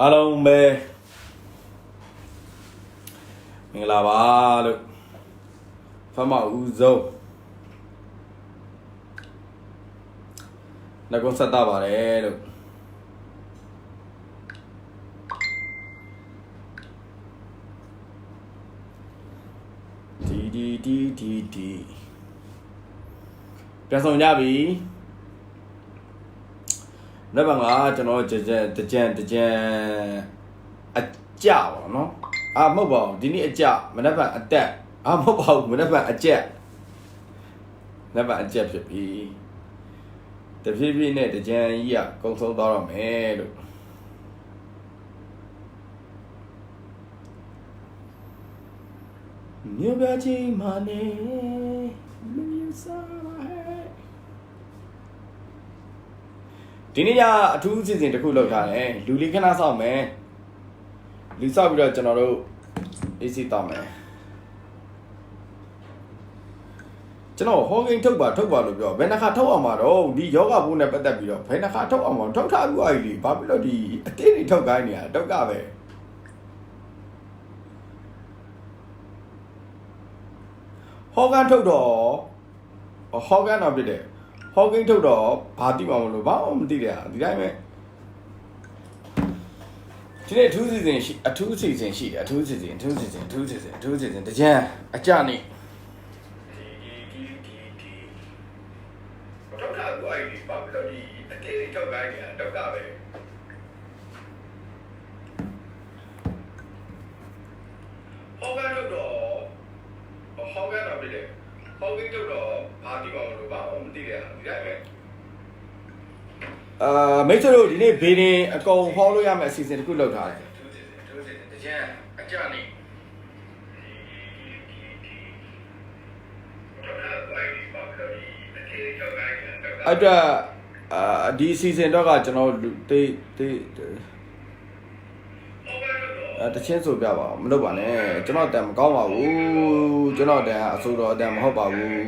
အားလုံးပဲမင်္ဂလာပါလို့ဖတ်မဦးဆုံးနှကုန်းဆက်တာပါတယ်လို့ဒီပြန်ဆောင်ကြပြီလက်ပံကကျွန်တော်တကြံအကြပါနော်မဟုတ်ပါဘူးဒီနေ့အကြမနေ့ပံအတက်မဟုတ်ပါဘူးမနေ့ပံအကျက်လက်ပံအကျက်ဖြစ်ပြီတဖြည်းဖြည်းနဲ့တကြံကြီးကကုံဆုံးသွားတော့မယ်လို့မြို့ပြချင်းမနေမင်းစားဒီနေ့ကအထူးအစီအစဉ်တစ်ခုလုပ်ထားတယ်လူလေးခဏစောင့်မယ်လူစောင့်ပြီးတော့ကျွန်တော်တို့ AC တောင်းမယ်ကျွန်တော်ဟောကိန်းထုတ်ပါလို့ပြောဘယ်နှခါထုတ်အောင်မှာတော့ဒီယောဂဘုန်းနဲ့ပတ်သက်ပြီးတော့ဘယ်နှခါထုတ်အောင်မှာထုတ်ထားပြီးအဲ့ဒီဘာဖြစ်လို့ဒီအတင်းတွေထုတ်ခိုင်းနေတာတုတ်ကပဲဟောကန်ထုတ်တော့ဟောကန်တော့ဖြစ်တယ်ဟောကိန်းထုတ်တော့ဘာတိမှမလို့ဘာမှမသိတယ်ဒီတိုင်းပဲဒီနေ့အထူးစီစဉ်ရှိတယ်အထူးစီစဉ်တကြံအကြနေတော့ကာကွာဒီဘာဖြစ်လို့ဒီအတေးတွေထုတ်ခိုင်းနေတာတော့ကပဲဟောကန်ထုတ်တော့ဖြစ်တယ်ဟောကိန်းထုတ်တော့ဘာတိမှမလို့ဘာမှမသိတယ်ဒီတိုင်းပဲမိတ်ဆွေတို့ဒီနေ့ဘေးရင်အကုန်ဟောလို့ရမယ့်အစီအစဉ်တစ်ခုလုပ်ထားတယ်တကြံအကြနေအဲ့တော့ဒီအစီအစဉ်တော့ကကျွန်တော်တချင်းဆိုပြပါမလုပ်ပါနဲ့ကျွန်တော်တန်မကောင်းပါဘူးကျွန်တော်တန်အဆိုတော်တန်မဟုတ်ပါဘူး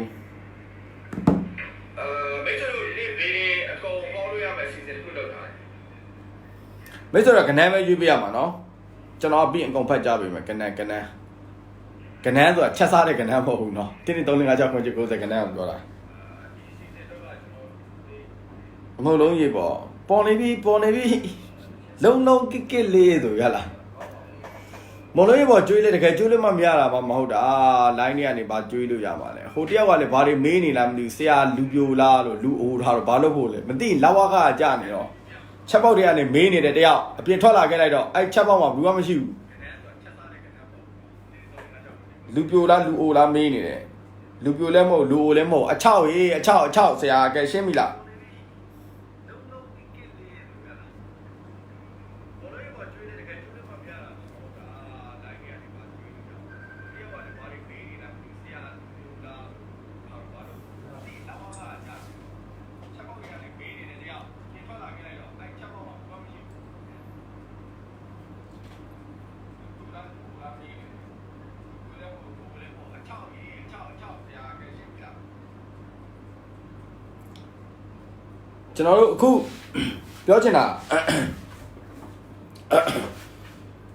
မိတ်ဆွေတို့ဒီနေ့ဘေးရင်အကုန်ဟောလို့ရမယ့်အစီအစဉ်တစ်ခုလုပ်ထားတယ်မိတ်ဆွေတို့ကဏ္ဍပဲရွေးပြရမှာနော်ကျွန်တော်ပြီးအကုန်ဖတ်ကြပေးမယ်ကဏ္ဍဆိုတာချက်စားတဲ့ကဏ္ဍမဟုတ်ဘူးနော်တင်း3 4 5 6 9 10ကဏ္ဍကိုပြောတာအမဟုတ်လုံးရေးပေါ့ပေါ်နေပြီလုံးကစ်လေးဆိုရလားမလုံးရေးပေါ့ကျွေးလေတကယ်ကျွေးလို့မရတာမဟုတ်တာလိုင်းတွေကနေဘာကျွေးလို့ရမှာလဲဟိုတယောက်ကလည်းဘာတွေမေးနေလားမသိဘူးဆရာလူပြိုလားလို့လူအိုထားတော့ဘာလို့ဖို့လဲမသိလာဝကကြနေတော့ချက်ပေါက်တွေကနေမေးနေတဲ့တယောက်အပြင်ထွက်လာခဲ့လိုက်တော့အဲ့ချက်ပေါက်မှာဘူးမှမရှိဘူးလူပြိုလားလူအိုလားမေးနေတယ်လူပြိုလည်းမဟုတ်လူအိုလည်းမဟုတ်အချောက်ဆရာကဲရှင်းပြီလားကျွန်တော်တို့အခုပြောချင်တာ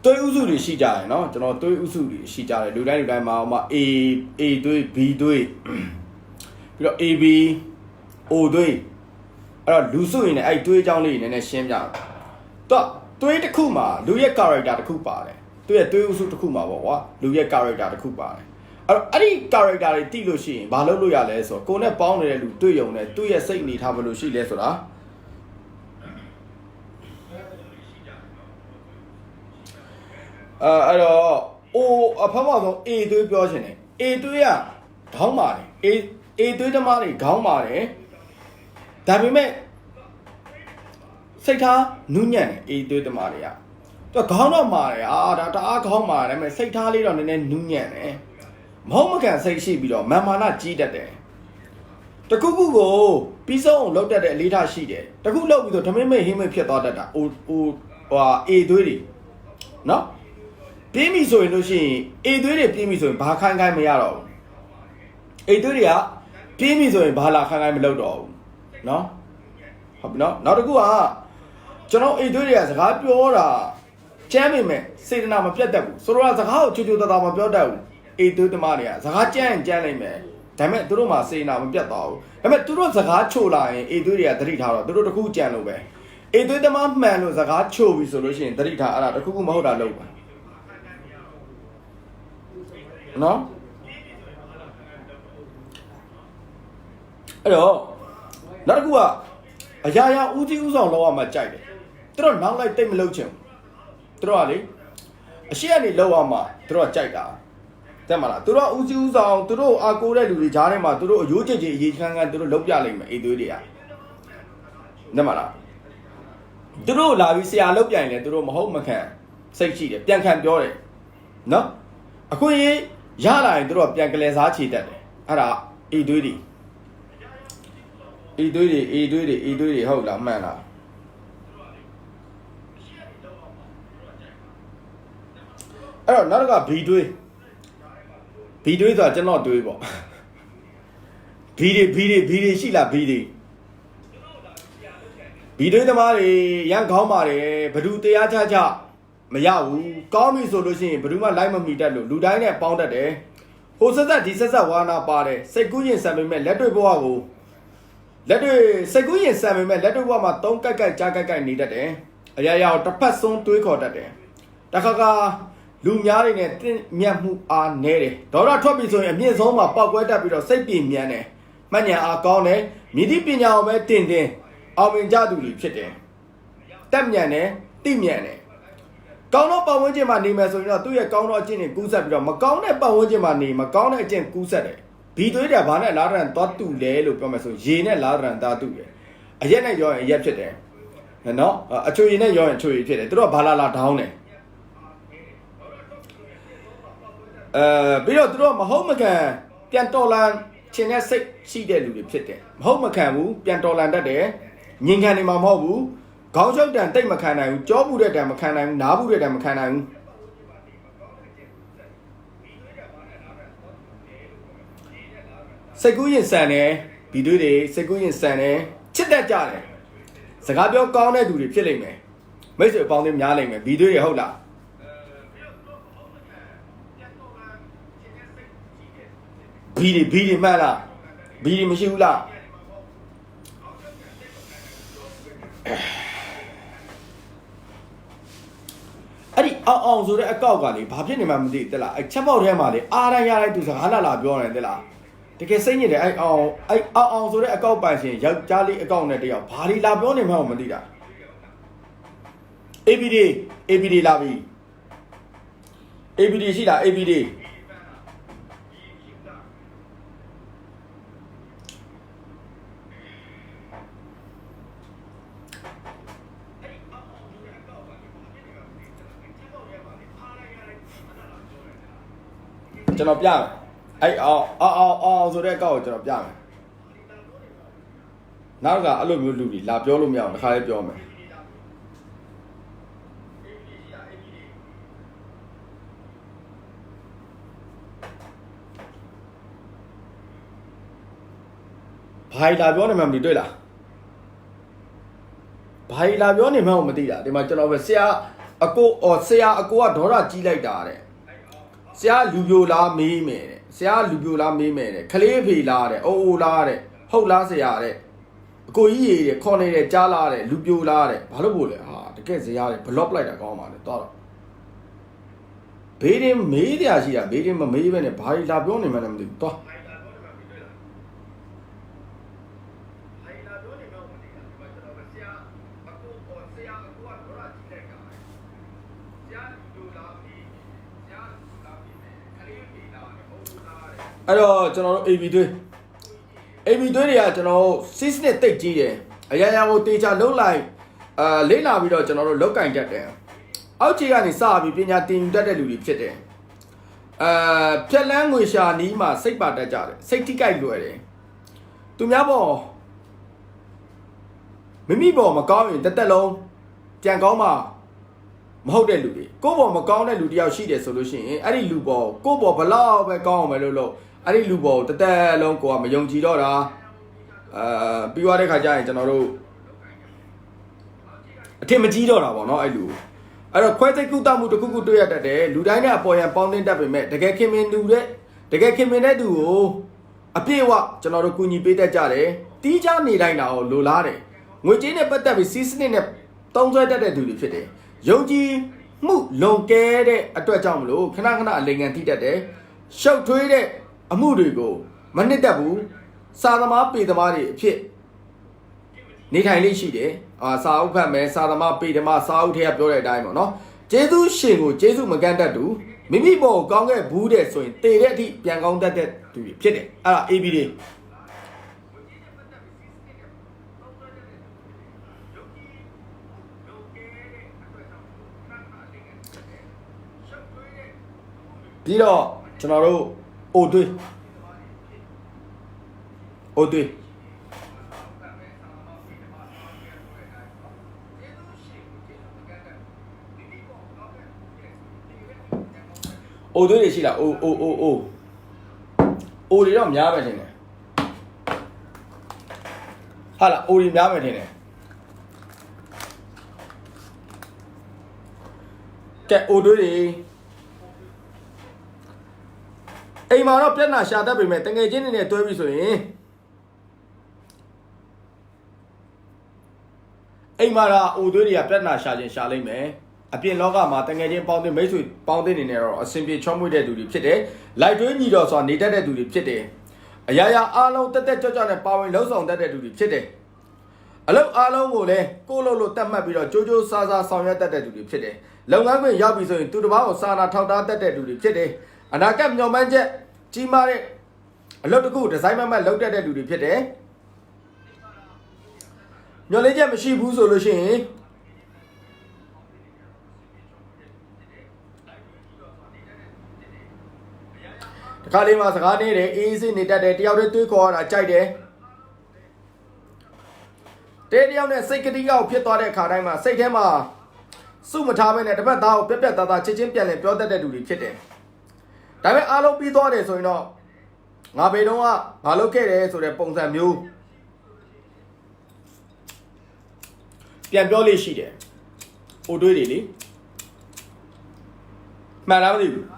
သွေးဥစုတွေရှိကြတယ်เนาะကျွန်တော်သွေးဥစုတွေရှိကြတယ်လူတိုင်းမှာAသွေး B သွေးပြီးတော့ AB O သွေးအဲ့တော့လူစုရင်လည်းအဲ့သွေးအကြောင်းလေးနည်းနည်းရှင်းပြတော့သွေးတစ်ခုမှာလူရဲ့ character တစ်ခုပါတယ်သူရဲ့သွေးဥစုတစ်ခုမှာပေါ့ကွာလူရဲ့ character တစ်ခုပါတယ်အဲ့ဒီ character တွေတိလို့ရှိရင်ဘာလုပ်လို့ရလဲဆိုတော့ကိုယ်နဲ့ပေါင်းနေတဲ့လူတွေ့ရုံနဲ့သူ့ရဲ့စိတ်အနေထားဘယ်လိုရှိလဲဆိုတာအဲ့တော့အဖမဆုံး A သွေးပြောချင်တယ် A သွေးကခေါင်းပါတယ် A သွေးသမားတွေခေါင်းပါတယ်ဒါပေမဲ့စိတ်ထားနူးညံ့တယ် A သွေးသမားတွေကသူခေါင်းတော့မာတယ်ဒါတအားခေါင်းမာတယ်ဒါပေမဲ့စိတ်ထားလေးတော့နည်းနည်းနူးညံ့တယ်မဟုတ်မကန်စိတ်ရှိပြီးတော့မာမာနကြီးတတ်တယ်တခုခုကိုပြီးဆုံးအောင်လုပ်တတ်တဲ့အလေးထားရှိတယ်တခုလုပ်ပြီးတော့ဓမင်းမိတ်ဟင်းမိတ်ဖြစ်သွားတတ်တာA သွေးတွေနော်ပြင်းပြီဆိုရင်လို့ရှိရင် A သွေးတွေပြင်းပြီဆိုရင်ဘာခိုင်းမရတော့ဘူး A သွေးတွေကပြင်းပြီဆိုရင်ဘာလာခိုင်းမလုပ်တော့ဘူးနော်ဟုတ်ပြီနော်နောက်တစ်ခုကကျွန်တော် A သွေးတွေကစကားပြောတာ Jammy me, say the name of Pietabu. So as a how to do the Dama Pioda, a do the Maria, Zahajan, Janny me. Damet Duruma say now Pietao. I met Duro Zahacho line, a do the 3 hour, the Ku Janove. A do the man was a Gacho solution, the Rita, the Kukumoda low. No? Hello. Not a good. A Yaya Uti Uzon lower my jacket. Throw not like them lochum. Throw a shiny lower ma, throw a jacket. Tamara, throw Uzi Uzon, throw a good to the Janima, throw Uji, you can do Lopialim, a dudia. Namara. Throw La Visia Lopian, throw Mahoma can. Say she, Biancan Dory. No? A queen, Yala, throw Biancales Archie that. Ara, a duty. E do it, hold on, man. Oh, not got B do it. B do it, I cannot do it. BD, she la BD. B do the Mari, young Comari, Peru de Achacha, Mayau, call me solution, Peruma Lima meter, Ludina pounded eh. Who said that this is a one up party? Say good in some men, let me go. Let the Seguin Sammy, let the woman don't Jaka needed eh. A yaya to pass on to a quarter day. Takaga, Lumiari and Miamu are near. Dora Tobiso and Miss Homa Pop went up with a sapien miane. Mania are gone, Midi Pina met Tinde, Alvin Jaduli chitting. Tamiane, Timiane. Gone up on Wajima name as we not do a gone or gin and goose up, Macone, Pawajima name, Macone and goose. People that one another and thought to lay look on so Jane and Ladder and Tatu. A yen and your yet today. And no, a true in your and true, throw a balala down. Below throw Mahomacan, Piantolan, Chinese she did with Pit. Mahomacamu, Piantolan that day, Ningan in Mamobu, Gaujo and Tamacana, Jobu de Damacana, Nabu de Damacana. Seguin Sane, Bidude, Seguin Sane, Chit that Jane. Sagabio Corner do the killing me. Measure upon him yelling me, Bidude Hola. Beady Mala, Beady Mishula. Adi also a cowgally, Papinimam did the la, a chap out him, Ara to Sahala Bjorn and the la. The Cassini, I also a cow by saying, Jolly a gone at the party lab on him home, Medida. ABD Lavi. ABD Sida, ABD. Janopia. So that go to the now got a little bit, La Biolumia, the high biome. Pai La Bionimum di Dula Pai La Bionimum Medida, they might over Sia a go or Sia a go a Dora G like that. Sia Lubula me. Sia Lubula me, Calepi lare, oh lare, ho lasiare, go ye, Conne, Jalare, Lubulare, Palabule, the case the yard, Palop like a goma, the dollar. Bade him made the Asia, bade him a maven, a pie labionim, and the top. Hello, General AB2. AB2 General, Cisnet take G. I will teach a low line. Lena with General look and get there. Ouchigan is Sabi, Pina team that will be pitted. Tell language, Nima, say about the jar, say Tika Glory. To Yabo Mimibo, Macau, the Tello, Tiangoma. Mahode Ludi. Go on Macau, Ludia, she the solution. Any Lubo, go for Palau, Macau, Melolo. Ari Lubo, the Tello, go on Young Gidora. Biware Kaja, General Timothy Dora, no, I do. အဲ့တော့ခွဲစိတ်ကုသမှုတစ်ခုခုတွေ့ရတတ်တယ်လူတိုင်းနဲ့အပေါ်ယံပေါင်းတင်တတ်ပေမဲ့တကယ်ခင်မင်တူတဲ့တကယ်ခင်မင်တဲ့သူကိုအပြည့်အဝကျွန်တော်တို့ကူညီပေးတတ်ကြတယ်တီးခြားနေတိုင်းတာကိုလိုလားတယ်ငွေကြေးနဲ့ပတ်သက်ပြီးစီးစနစ်နဲ့တုံးဆွဲတတ်တဲ့သူတွေဖြစ်တယ်ယုံကြည်မှုလွန်ကဲတဲ့အတွက်ကြောင့်မလို့ခဏခဏအလိမ်ငံထိတတ်တယ်ရှုပ်ထွေးတဲ့အမှုတွေကိုမနစ်တတ်ဘူးစာသမားပေသမားတွေအဖြစ်နေထိုင်လေးရှိတယ်စာအုပ်ဖတ်မယ်စာသမားပေသမားစာအုပ်ထဲကပြောတဲ့အတိုင်းပေါ့နော်ကျေးဇူးရှင်ကိုကျေးဇူးမကန့်တတ်သူမိမိဘောကောင်းခဲ့ဘူးတဲ့ဆိုရင်တည်တဲ့အထိပြန်ကောင်းတတ်တဲ့သူဖြစ်တယ်အဲ့ဒါ AB တွေပြီးတော့ကျွန်တော်တို့အိုတွေးအိုတွေးအိုတွေးတွေရှိလားအိုတွေတော့များပဲထင်တယ်ဟာလားအိုတွေများပဲထင်တယ်ကဲအိုတွေးတွေအိမ်မှာတော့ပြဿနာရှာတတ်ပေမဲ့တငယ်ချင်းတွေနဲ့တွဲပြီးဆိုရင်အိမ်မှာတော့အိုသွေးတွေကပြဿနာရှာခြင်းရှာလိမ့်မယ်အပြင်လောကမှာတငယ်ချင်းပေါင်းတဲ့မိတ်ဆွေပေါင်းတဲ့နေနဲ့တော့အဆင်ပြေချောမွေ့တဲ့သူတွေဖြစ်တယ်လိုက်တွဲညီတော်ဆိုတာနေတတ်တဲ့သူတွေဖြစ်တယ်အရာရာအားလုံးတက်တက်ကြွကြွနဲ့ပါဝင်လှုပ်ဆောင်တတ်တဲ့သူတွေဖြစ်တယ်အလုပ်အားလုံးကိုလည်းကိုယ့်လုပ်လို့တတ်မှတ်ပြီးတော့ကြိုးကြိုးစားစားဆောင်ရွက်တတ်တဲ့သူတွေဖြစ်တယ်လုပ်ငန်းခွင်ရောက်ပြီဆိုရင်သူတစ်ပါးကိုစာနာထောက်ထားတတ်တဲ့သူတွေဖြစ်တယ်အနာဂတ်မျှော်မှန်းချက်ကြီးမားတဲ့အလုပ်တစ်ခုဒီဇိုင်းမမတ်လုပ်တတ်တဲ့လူတွေဖြစ်တယ်မျှော်လင့်ချက်မရှိဘူးဆိုလို့ရှိရင်တခါလေးမှာစကားနေတယ်အေးအေးဆေးနေတတ်တယ်တယောက်တည်းတွေးခေါ်ရတာကြိုက်တယ်တယောက်နဲ့စိတ်ကတိကောက်ဖြစ်သွားတဲ့အခါတိုင်းမှာစိတ်ထဲမှာစုမထားဘဲနဲ့တစ်ဖက်သားကိုပြက်သားသားချစ်ချင်းပြန်လည်ပြောတတ်တဲ့လူတွေဖြစ်တယ်ဒါပေမဲ့အားလုံးပြီးသွားတယ်ဆိုရင်တော့ငါဘေတုံးကဘာလုပ်ခဲ့တယ်ဆိုတဲ့ပုံစံမျိုးပြန်ပြောလေးရှိတယ်။အိုတွေးတွေလေမှန်လားမသိဘူး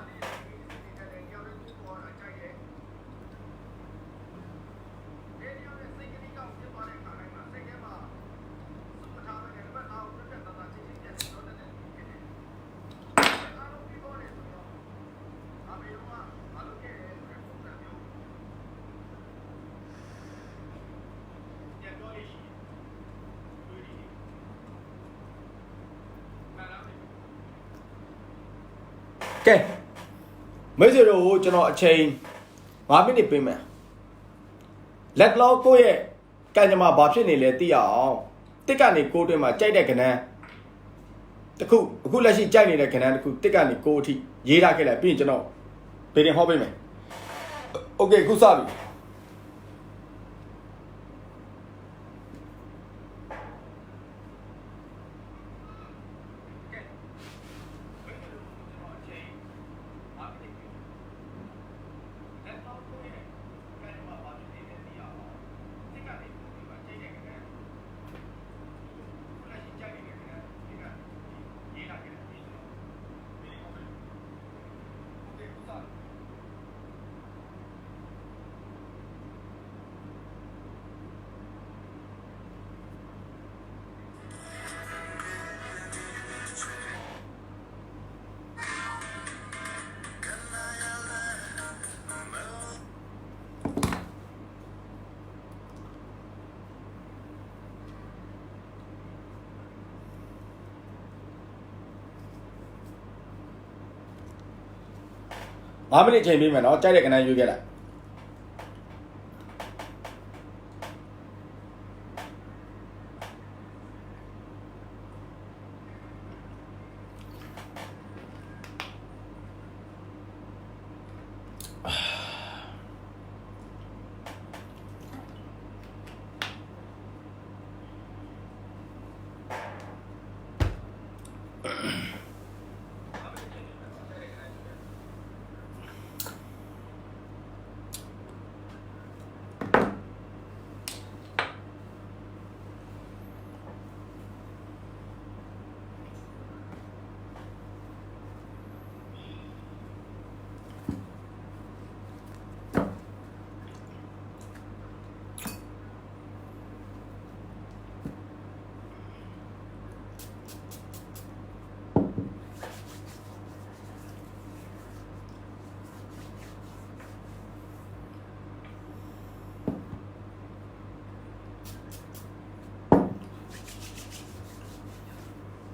ကဲမိတ်ဆွေတို့ကိုကျွန်တော်အချိန်5မိနစ်ပေးမယ်လက်လောကိုယ့်ရဲ့ကံကြမ္မာဘာဖြစ်နေလဲသိရအောင်တစ်ကနေ6တွင်းမှာကြိုက်တဲ့ကဏ္ဍတခုအခုလက်ရှိကြိုက်နေတဲ့ကဏ္ဍတခုတစ်ကနေ6အထိရေးထားခဲ့လိုက်ပြီးရင်ကျွန်တော်ဗီဒီယိုဟောပေးမယ်โอเคခုစပြီ5မိနစ်ချိန်ပေးမယ်နော်ကြိုက်တဲ့ကဏ္ဍရွေးခဲ့လိုက်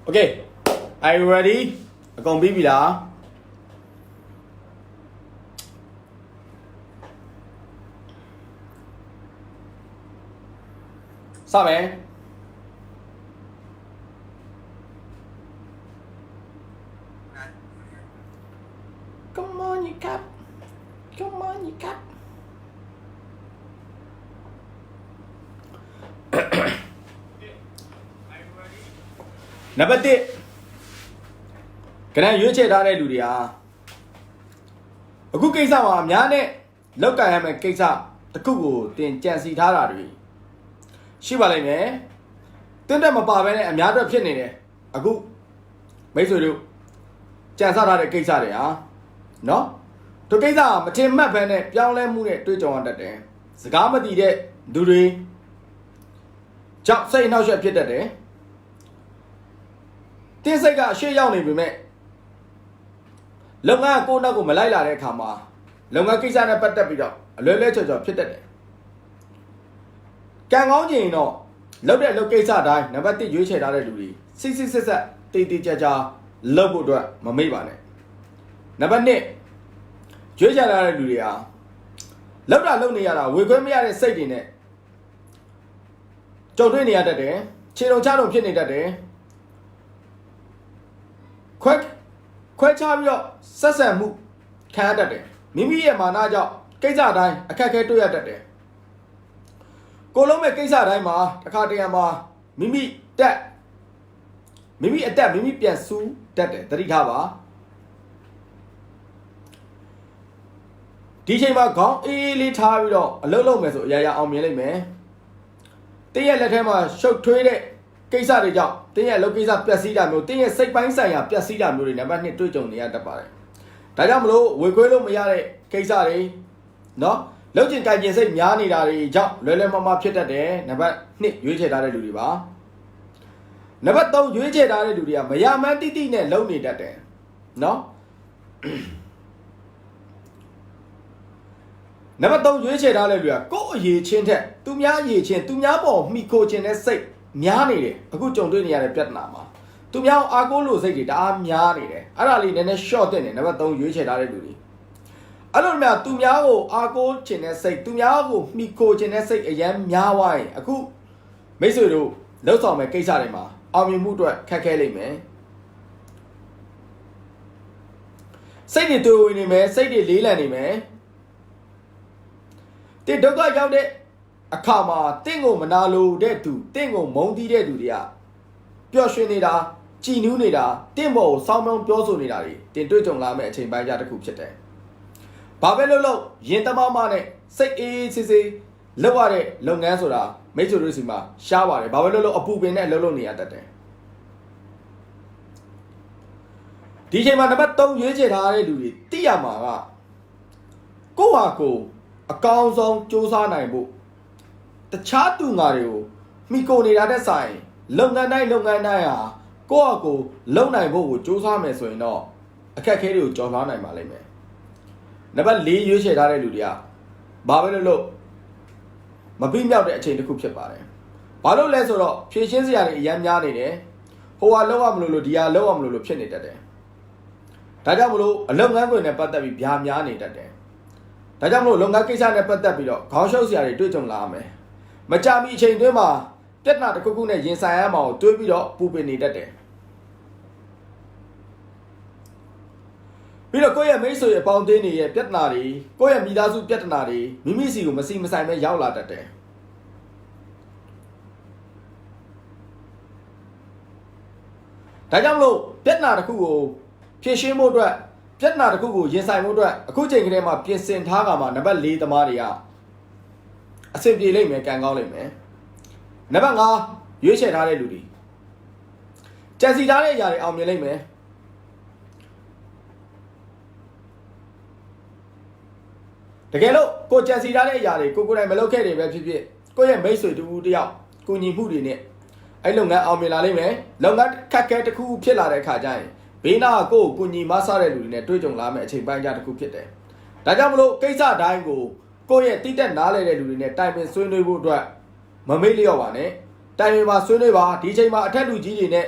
Okay are you ready အကုန်ပြီးပြီလားစမယ် Come on you cap Come on you cap နံပါတ်1ကနန်းရွေးချယ်ထားတဲ့လူတွေဟာအခုကိစ္စမှာအများနဲ့လောက်ကန်ရမယ့်ကိစ္စတစ်ခုကိုတင်ကြံစီထားတာတွေရှိပါလိမ့်မယ်တင်းတက်မပါဘဲနဲ့အများအတွက်ဖြစ်နေတယ်အခုမိတ်ဆွေတို့ကြံစထားတဲ့ကိစ္စတွေဟာနော်ဒီကိစ္စကမထင်မှတ်ဘဲနဲ့ပြောင်းလဲမှုနဲ့တွေးကြုံရတတ်တယ်စကားမတည်တဲ့လူတွေကြောင့်စိတ်နှောက်ယှက်ဖြစ်တတ်တယ်တင်းစိတ်ကအရှေ့ရောက်နေပြီမဲ့လုပ်ငန်းကိုနောက်ကိုမလိုက်လာတဲ့အခါမှာလုပ်ငန်းကိစ္စနဲ့ပတ်သက်ပြီးတော့အလွဲလွဲချော်ချော်ဖြစ်တတ်တယ်ကံကောင်းခြင်းတော့လုပ်တဲ့လုပ်ကိစ္စတိုင်းနံပါတ်1ရွေးချယ်ထားတဲ့လူတွေစစ်စစ်ဆက်ဆက်တေးတေးကြကြလုပ်ဖို့အတွက်မမေ့ပါနဲ့နံပါတ်2ရွေးချယ်ထားတဲ့လူတွေဟာလုပ်နေရတာဝေခွင့်မရတဲ့စိတ်တွေနဲ့ကြုံတွေ့နေရတတ်တယ်ခြေတုံချတုံဖြစ်နေတတ်တယ်ခွဲခြားပြီးတော့ဆက်ဆံမှုခံရတတ်တယ်မိမိရဲ့မာနကြောင့်ကိစ္စတိုင်းအခက်အခဲတွေ့ရတတ်တယ်ကိုလုံးမဲ့ကိစ္စတိုင်းမှာတစ်ခါတရံမှာမိမိအတက်မိမိပြန်ဆူးတတ်တယ်သတိထားပါဒီချိန်မှာခေါင်းအေးလေးထားပြီးတော့အလုပ်လုပ်မယ်ဆိုအရာရာအောင်မြင်လိမ့်မယ်တင်းရဲ့လက်ထဲမှာရှုပ်ထွေးတဲ့ကိစ္စတွေကြောင့်တင်းရဲ့လုပ်ကိစ္စပျက်စီးတာမျိုးတင်းရဲ့စိတ်ပိုင်းဆိုင်ရာပျက်စီးတာမျိုးတွေနံပါတ်2တွေ့ကြုံနေရတတ်ပါတယ်ဒါကြောင့်မလို့ဝေခွေးလို့မရတဲ့ကိစ္စတွေနော်လုပ်ကျင်ကြိုင်ကျင်စိတ်များနေတာတွေကြောင့်လွယ်လွယ်မမဖြစ်တတ်တယ်နံပါတ်2ရွေးချယ်ထားတဲ့လူတွေပါနံပါတ်3ရွေးချယ်ထားတဲ့လူတွေကမရမှန်းတိတိနဲ့လုပ်နေတတ်တယ်နော်နံပါတ်3ရွေးချယ်ထားတဲ့လူကကိုယ့်အရေးချင်းထက်သူများအရေးချင်းသူများပေါ်မိခိုခြင်းတဲ့စိတ်များနေတယ်အခုကြုံတွေ့နေရတဲ့ပြဿနာမှာသူများအားကိုးလို့စိတ်တွေတအားများနေတယ်အဲ့ဒါလေးနည်းနည်း short တင်တယ်နံပါတ်3ရွေးချယ်ထားတဲ့လူတွေအဲ့လိုများသူများကိုအားကိုးခြင်းတဲ့စိတ်သူများကိုမိခိုခြင်းတဲ့စိတ်အရန်များသွားရင်အခုမိတ်ဆွေတို့လှုပ်ဆောင်မဲ့ကိစ္စတွေမှာအောင်မြင်မှုအတွက်ခက်ခဲလိမ့်မယ်စိတ်တွေတူဝင်နေမယ်စိတ်တွေလေးလံနေမယ်တဲ့ဒုက္ခရောက်တဲ့အခါမှာတင့်ကိုမနာလိုတဲ့သူတင့်ကိုမုန်းတီးတဲ့သူတွေကပျော်ရွှင်နေတာကြည်နူးနေတာတင့်ဘော်ကိုစောင်းမောင်းပြောဆိုနေတာတွေတင်တွေ့ကြုံလာမယ့်အချိန်ပိုင်းကြတစ်ခုဖြစ်တယ်။ဘာပဲလို့ရင်တမမနဲ့စိတ်အေးဆေးဆေးလုပ်ရတဲ့လုပ်ငန်းဆိုတာမိတ်ဆွေတို့စီမှာရှားပါတယ်။ဘာပဲလို့အပူပင်နဲ့လှုပ်လို့နေရတတ်တယ်။ဒီချိန်မှာနံပါတ်3ရွေးချယ်ထားတဲ့လူတွေသိရမှာကကိုယ့်ဟာကိုယ်အကောင်းဆုံးစူးစမ်းနိုင်ဖို့တခြားသူငါတွေကိုမိကိုနေတာတဲ့ဆိုင်လုပ်ငန်းတိုင်းဟာကိုယ့်အကိုလုံနိုင်ဖို့ကိုစူးစမ်းမယ်ဆိုရင်တော့အခက်အခဲတွေကိုကျော်လွှားနိုင်ပါလိမ့်မယ်နံပါတ်4ရွေးချယ်ထားတဲ့လူတွေကဘာပဲလို့မပြီးမြောက်တဲ့အချိန်တစ်ခုဖြစ်ပါတယ်ဘာလို့လဲဆိုတော့ဖြည့်ရှင်းစရာတွေအများများနေတယ်ဟိုဟာလောက်ရမလို့ဒီဟာလောက်ရမလို့ဖြစ်နေတတ်တယ်ဒါကြောင့်မလို့အလုပ်ငန်းခွင်နဲ့ပတ်သက်ပြီးဗျာများနေတတ်တယ်ဒါကြောင့်မလို့လုပ်ငန်းကိစ္စနဲ့ပတ်သက်ပြီးတော့ခေါင်းရှုပ်စရာတွေတွေ့ကြုံလာမယ်မကြမီအချိန်တွင်းမှာပြဿနာတစ်ခုခုနဲ့ရင်ဆိုင်ရမှာကိုတွေးပြီးတော့ပူပင်နေတတ်တယ်ပြီးတော့ကိုယ့်ရဲ့မိတ်ဆွေအပေါင်းအသင်းတွေရဲ့ပြဿနာတွေကိုယ့်ရဲ့မိသားစုပြဿနာတွေမိမိစီကိုမစီမဆိုင်ပဲရောက်လာတတ်တယ်ဒါကြောင့်မလို့ပြဿနာတစ်ခုကိုဖြေရှင်းဖို့အတွက်ပြဿနာတစ်ခုကိုရင်ဆိုင်ဖို့အတွက်အခုချိန်ကလေးမှာပြင်ဆင်ထားကမှာနံပါတ်4သမားတွေကအဆင်ပြေလိမ့်မယ်ကံကောင်းလိမ့်မယ်နံပါတ်5ရွေးချယ်ထားတဲ့လူတွေကြံစီထားတဲ့အရာတွေအောင်မြင်လိမ့်မယ်တကယ်လို့ကိုကြံစီထားတဲ့အရာတွေကိုယ်တိုင်မလုပ်ခဲ့တယ်ပဲဖြစ်ဖြစ်ကိုယ့်ရဲ့မိတ်ဆွေတူတယောက်ကူညီမှုတွေနဲ့အဲ့လုပ်ငန်းအောင်မြင်လာလိမ့်မယ်လုပ်ငန်းခက်ခဲတစ်ခုဖြစ်လာတဲ့အခါကျရင်ဘေးနာကိုကူညီမဆတဲ့လူတွေနဲ့တွေ့ကြုံလာမယ့်အချိန်ပိုင်းကြတစ်ခုဖြစ်တယ်ဒါကြောင့်မလို့ကိစ္စတိုင်းကိုယ့်ရဲ့တိတက်နားလဲတဲ့လူတွေနဲ့တိုင်ပင်ဆွေးနွေးဖို့အတွက်မမေ့လျော့ပါနဲ့တိုင်ပင်မှာဆွေးနွေးပါဒီချိန်မှာအထက်လူကြီးတွေနဲ့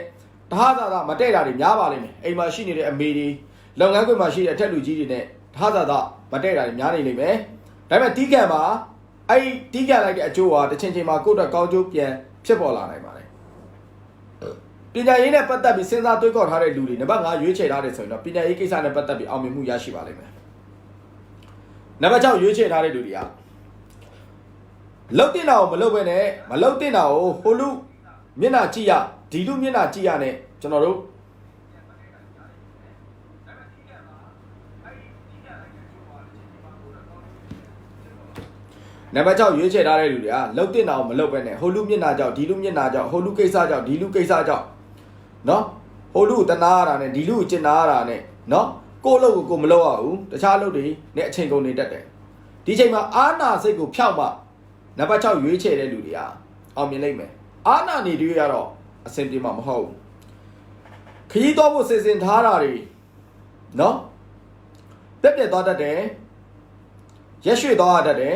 他咋没带他的伢巴里面，哎嘛是你的美的，两个嘛是铁路机的呢，他咋没带他的伢里面，咱们底干嘛？哎，底干来个就话，这前嘛过得高就变撇包拉来嘛嘞。毕竟人家不得比现在对抗他的路的，那把俺约起他的时候，毕竟一个啥呢不得比澳门木也是吧嘞嘛。那把叫约起他的路的呀。老电脑没老板呢，没老电脑，后路面那机呀，地路面那机呀呢，就那路。那把叫约起他的路的呀，老电脑没老板呢，后路面那叫，地路面那叫，后路给啥叫，地路给啥叫，喏，后路在哪啦呢，地路在哪啦呢，喏，过路过没路啊，这下路的，你成功你得的，ဒီချိန်မှာအာနာစိတ်ကိုဖျောက်မှနံပါတ်6ရွေးချယ်တဲ့လူတွေကအောင်မြင်လိမ့်မယ်အာနာနေတွေကတော့အဆင်ပြေမှာမဟုတ်ဘူးခရီးသွားဖို့စီစဉ်ထားတာတွေနော်ပြက်ပြက်သွားတတ်တယ်ရက်ရွှေ့သွားတတ်တယ်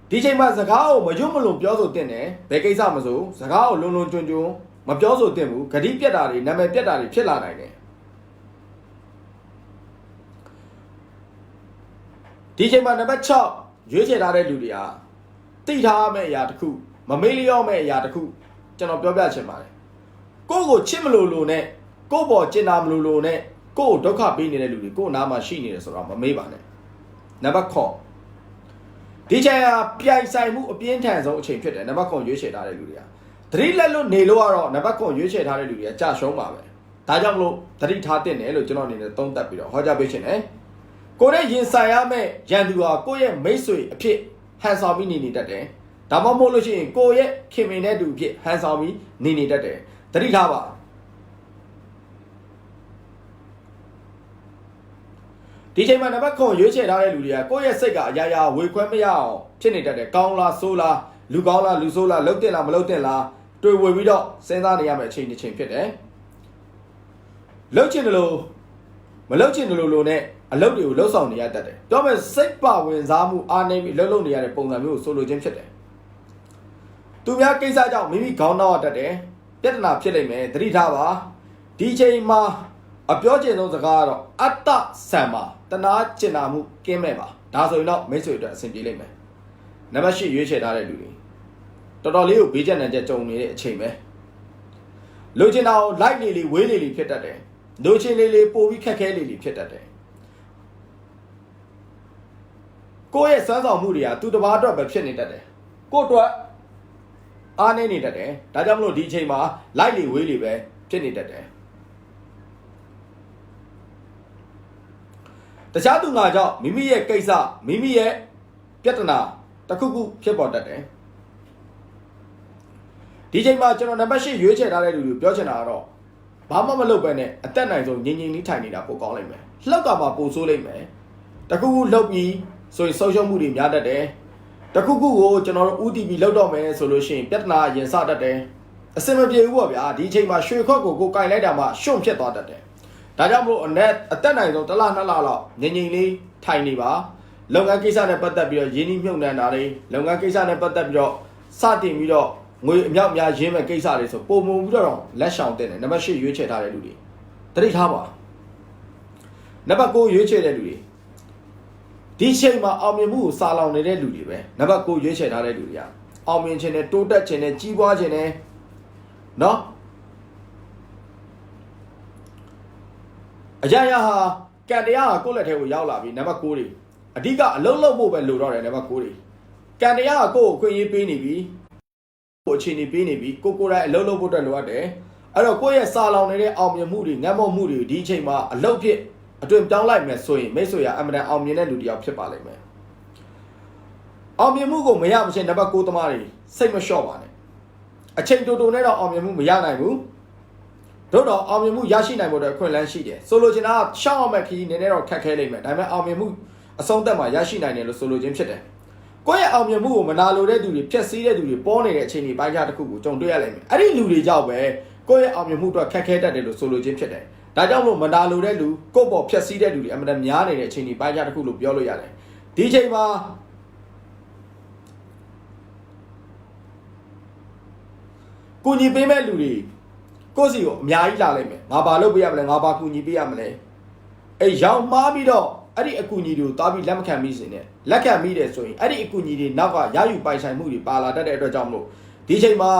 ဒီချိန်မှာစကားကိုမရွတ်မလွန်ပြောဆိုတင်တယ်ဘယ်ကိစ္စမဆိုစကားကိုလွန်လွန်ကျွံကျွံမပြောဆိုတင်ဘူးဂတိပြက်တာတွေနာမည်ပြက်တာတွေဖြစ်လာနိုင်တယ်ဒီချိန်မှာနံပါတ်6ရွေးချယ်ထားတဲ့လူတွေဟာတိထားမယ့်အရာတစ်ခုမမေ့လျော့မယ့်အရာတစ်ခုကျွန်တော်ပြောပြချင်ပါတယ်ကိုယ့်ကိုချစ်မလို့လို့နဲ့ကိုယ့်ပေါ်ကျင်နာမလို့လို့နဲ့ကိုယ့်ကိုဒုက္ခပေးနေတဲ့လူတွေကိုယ့်နားမှာရှိနေတယ်ဆိုတော့မမေ့ပါနဲ့နံပါတ်9ဒီချိန်ဟာပြိုင်ဆိုင်မှုအပြင်းထန်ဆုံးအချိန်ဖြစ်တယ်နံပါတ်9ရွေးချယ်ထားတဲ့လူတွေကသတိလက်လွတ်နေလို့ကတော့နံပါတ်9ရွေးချယ်ထားတဲ့လူတွေကကြာရှုံးပါပဲဒါကြောင့်မလို့သတိထားတင်တယ်လို့ကျွန်တော်အနေနဲ့သုံးသပ်ပြီးတော့ဟောကြားပေးချင်တယ်ကိုရဲ့ရင်ဆိုင်ရမယ့်ရန်သူဟာကိုရဲ့မိတ်ဆွေအဖြစ်ဟန်ဆောင်ပြီးနေတတ်တယ်ဒါမှမဟုတ်လို့ရှိရင်ကိုရဲ့ခင်မင်တဲ့သူအဖြစ်ဟန်ဆောင်ပြီးနေတတ်တယ်သတိထားပါဒီချိန်မှာနံပါတ်9ရွေးချယ်ထားတဲ့လူတွေကကိုယ့်ရဲ့စိတ်ကအရာရာဝေခွဲမရအောင်ဖြစ်နေတတ်တယ်ကောင်းလားဆိုးလားလူကောင်းလားလူဆိုးလားလှုပ်တင်လားမလှုပ်တင်လားတွေ့ဝေပြီးတော့စဉ်းစားနေရမယ့်အချိန်တစ်ချိန်ဖြစ်တယ်လှုပ်ချင်တယ်လို့မလှုပ်ချင်တယ်လို့နဲ့အလုပ်တွေကိုလှုပ်ဆောင်နေရတတ်တယ်ပြောမယ်စိတ်ပါဝင်စားမှုအားနေပြီးလှုပ်လှုပ်နေရတဲ့ပုံစံမျိုးကိုဆိုလိုခြင်းဖြစ်တယ်သူများကိစ္စကြောင့်မိမိခေါင်းတော့တတ်တယ်ပြဿနာဖြစ်လိမ့်မယ်သတိထားပါဒီချိန်မှာအပြောချင်ဆုံးစကားကတော့အတ္တဆံပါတနာကျင်နာမှုကင်းမဲ့ပါဒါဆိုရင်တော့မိတ်ဆွေအတွက်အဆင်ပြေလိမ့်မယ်နံပါတ်8ရွေးချယ်ထားတဲ့လူတွေတော်တော်လေးကိုဘေးကျန်တဲ့ကြုံနေတဲ့အချိန်ပဲလိုချင်တာကိုလိုက်လေလေဝေးလေလေဖြစ်တတ်တယ်လိုချင်လေလေပို့ပြီးခက်ခဲလေလေဖြစ်တတ်တယ်ကိုယ့်ရဲ့စွမ်းဆောင်မှုတွေကသူတစ်ပါးအတွက်ပဲဖြစ်နေတတ်တယ်ကိုယ့်အတွက်အားနေနေတတ်တယ်ဒါကြောင့်မလို့ဒီအချိန်မှာလိုက်လေဝေးလေပဲဖြစ်နေတတ်တယ်တခြားသူငါကြောင့်မိမိရဲ့ကိစ္စမိမိရဲ့ပြဿနာတစ်ခုခုဖြစ်ပေါ်တတ်တယ်ဒီချိန်မှာကျွန်တော်နံပါတ်8ရွေးချယ်ထားတဲ့လူတွေပြောချင်တာကတော့ဘာမှမလုပ်ပဲနဲ့အသက်နိုင်ဆုံးငြိမ်ငြိမ်လေးထိုင်နေတာပိုကောင်းလိမ့်မယ်လှုပ်ကမှပိုဆိုးလိမ့်မယ်တခုခုလှုပ်ပြီးဆိုရင်ဆုံးရှုံးမှုတွေများတတ်တယ်တခုခုကိုကျွန်တော်တို့ UTP လောက်တော့မယ်ဆိုလို့ရှိရင်ပြဿနာရင်စတတ်တယ်အစင်မပြေဘူးပေါ့ဗျာဒီအချိန်မှာရွှေခွက်ကိုကင်လိုက်တာမှရှုံ့ဖြစ်သွားတတ်တယ်ဒါကြောင့်မလို့အသက်နိုင်ဆုံးတစ်လ2လလောက်ငြိမ်ငြိမ်လေးထိုင်နေပါလုပ်ငန်းကိစ္စနဲ့ပတ်သက်ပြီးတော့ရင်းနှီးမြှုပ်နှံတာတွေလုပ်ငန်းကိစ္စနဲ့ပတ်သက်ပြီးတော့စတင်ပြီးတော့ငွေအမြောက်များရင်းမဲ့ကိစ္စတွေဆိုပုံပုံပြီးတော့လက်ရှောင်တင်တယ်နံပါတ်8ရွေးချယ်ထားတဲ့လူတွေသတိထားပါနံပါတ်9ရွေးချယ်တဲ့လူတွေဒီချိန်မှာအောင်မြင်မှုကိုစာလောင်နေတဲ့လူတွေပဲနံပါတ်9ရွေးချယ်ထားတဲ့လူတွေကအောင်မြင်ခြင်းနဲ့တိုးတက်ခြင်းနဲ့ကြီးပွားခြင်းနဲ့နော်အရာရာဟာကံတရားဟာကိုယ့်လက်ထဲကိုရောက်လာပြီနံပါတ်9တွေအဓိကအလုံးလုံးဖို့ပဲလိုတော့တယ်နံပါတ်9တွေကံတရားကကိုယ့်ကိုခွင့်ရေးပေးနေပြီကိုအခြေအနေပေးနေပြီကိုယ်တိုင်အလုံးလုံးဖို့အတွက်လိုအပ်တယ်အဲ့တော့ကိုယ့်ရဲ့စာလောင်နေတဲ့အောင်မြင်မှုတွေငတ်မုတ်မှုတွေဒီအချိန်မှာအလုပ်ဖြစ်အတွင်ပြောင်းလိုက်မယ်ဆိုရင်မိတ်ဆွေရအမှန်တန်အောင်မြင်တဲ့လူတစ်ယောက်ဖြစ်ပါလိမ့်မယ်အောင်မြင်မှုကိုမရမချင်းနံပါတ်9သမားတွေစိတ်မလျှော့ပါနဲ့အချိန်တိုတိုနဲ့တော့အောင်မြင်မှုမရနိုင်ဘူးတို့တော့အောင်မြင်မှုရရှိနိုင်ဖို့အတွက်အခွင့်အလမ်းရှိတယ်ဆိုလိုချင်တာကရှောင်းအောင်မဲ့ခီးနည်းနည်းတော့ခက်ခဲလိမ့်မယ်ဒါပေမဲ့အောင်မြင်မှုအဆုံးသက်မှာရရှိနိုင်တယ်လို့ဆိုလိုခြင်းဖြစ်တယ်ကိုယ့်ရဲ့အောင်မြင်မှုကိုမနာလိုတဲ့သူတွေဖြက်စီးတဲ့သူတွေပေါ်နေတဲ့အချိန်တွေပိုင်းခြားတစ်ခုကိုကြုံတွေ့ရလိမ့်မယ်အဲ့ဒီလူတွေကြောင့်ပဲကိုယ့်ရဲ့အောင်မြင်မှုအတွက်ခက်ခဲတတ်တယ်လို့ဆိုလိုခြင်းဖြစ်တယ်ဒါကြောင့်မို့မနာလိုတဲ့လူကိုယ့်ပေါ်ဖြက်စီးတဲ့လူတွေအမှန်တများနေတဲ့အချိန်တွေပိုင်းခြားတစ်ခုလို့ပြောလို့ရတယ်ဒီအချိန်မှာကိုညီပေးမဲ့လူတွေ ကိုစီကိုအများကြီးလာလိုက်မယ်ငါဘာလုပ်ပေးရမလဲငါဘာကူညီပေးရမလဲအဲ့ရောက်မှားပြီးတော့အဲ့ဒီအကူညီတွေကိုတားပြီးလက်မခံမိစေနဲ့လက်ခံမိတယ်ဆိုရင်အဲ့ဒီအကူညီတွေနောက်ကရယူပိုင်ဆိုင်မှုတွေပါလာတတ်တဲ့အတွက်ကြောင့်မလို့ဒီချိန်မှာ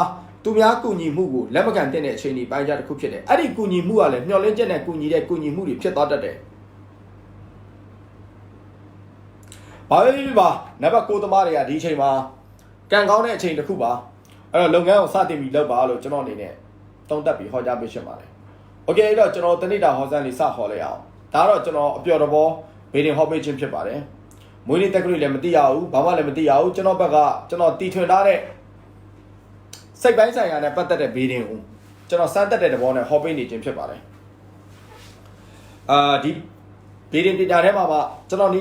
သူများကူညီမှုကိုလက်မခံတဲ့အချိန်ကြီးပိုင်းခြားတစ်ခုဖြစ်တယ်အဲ့ဒီကူညီမှုကလည်းမျှော်လင့်ချက်နဲ့ကူညီတဲ့ကူညီမှုတွေဖြစ်သွားတတ်တယ်ဘာပဲဖြစ်ပါနံပါတ်9သမားတွေကဒီအချိန်မှာကံကောင်းတဲ့အချိန်တစ်ခုပါအဲ့တော့လုပ်ငန်းကိုစတင်ပြီးလုပ်ပါလို့ကျွန်တော်အနေနဲ့တုံးတက်ပြီးဟောကြားပေးရှင်းပါတယ်โอเคအဲ့တော့ကျွန်တော်တနေ့တာဟောစမ်းလေးစဟောလိုက်အောင်ဒါတော့ကျွန်တော်အပျော်တဘောဘေးတင်ဟောပေးခြင်းဖြစ်ပါတယ်မွေးနေ့တက်ကလေးလည်းမသိရဘူးဘာမှလည်းမသိရဘူးကျွန်တော်ဘက်ကကျွန်တော်တီထွင်ထားတဲ့စိတ်ပိုင်းဆိုင်ရာနဲ့ပတ်သက်တဲ့ဘေးတင်ကိုကျွန်တော်စမ်းတက်တဲ့တဘောနဲ့ဟောပေးနေခြင်းဖြစ်ပါတယ်ဒီဘေးတင်ပညာထဲမှာကျွန်တော်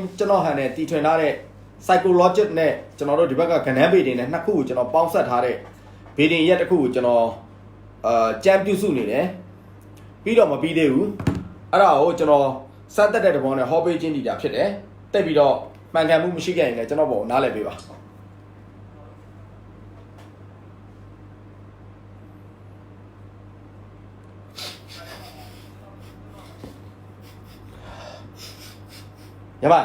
ဟန်နဲ့တီထွင်ထားတဲ့ psychological နဲ့ကျွန်တော်တို့ဒီဘက်ကကဏ္ဍဘေးတင်နဲ့နှစ်ခုကိုကျွန်တော်ပေါင်းစပ်ထားတဲ့ဘေးတင်ရက်တစ်ခုကိုကျွန်တော်ကြံပြုစုနေတယ်ပြီးတော့မပြီးသေးဘူးအဲ့ဒါကိုကျွန်တော်စမ်းတက်တဲ့တဘောနဲ့ဟောပေးခြင်းဒီတာဖြစ်တယ်တက်ပြီးတော့မှန်ကန်မှုမရှိခဲ့ရင်လည်းကျွန်တော်ဘောနားလည်ပေးပါရပါ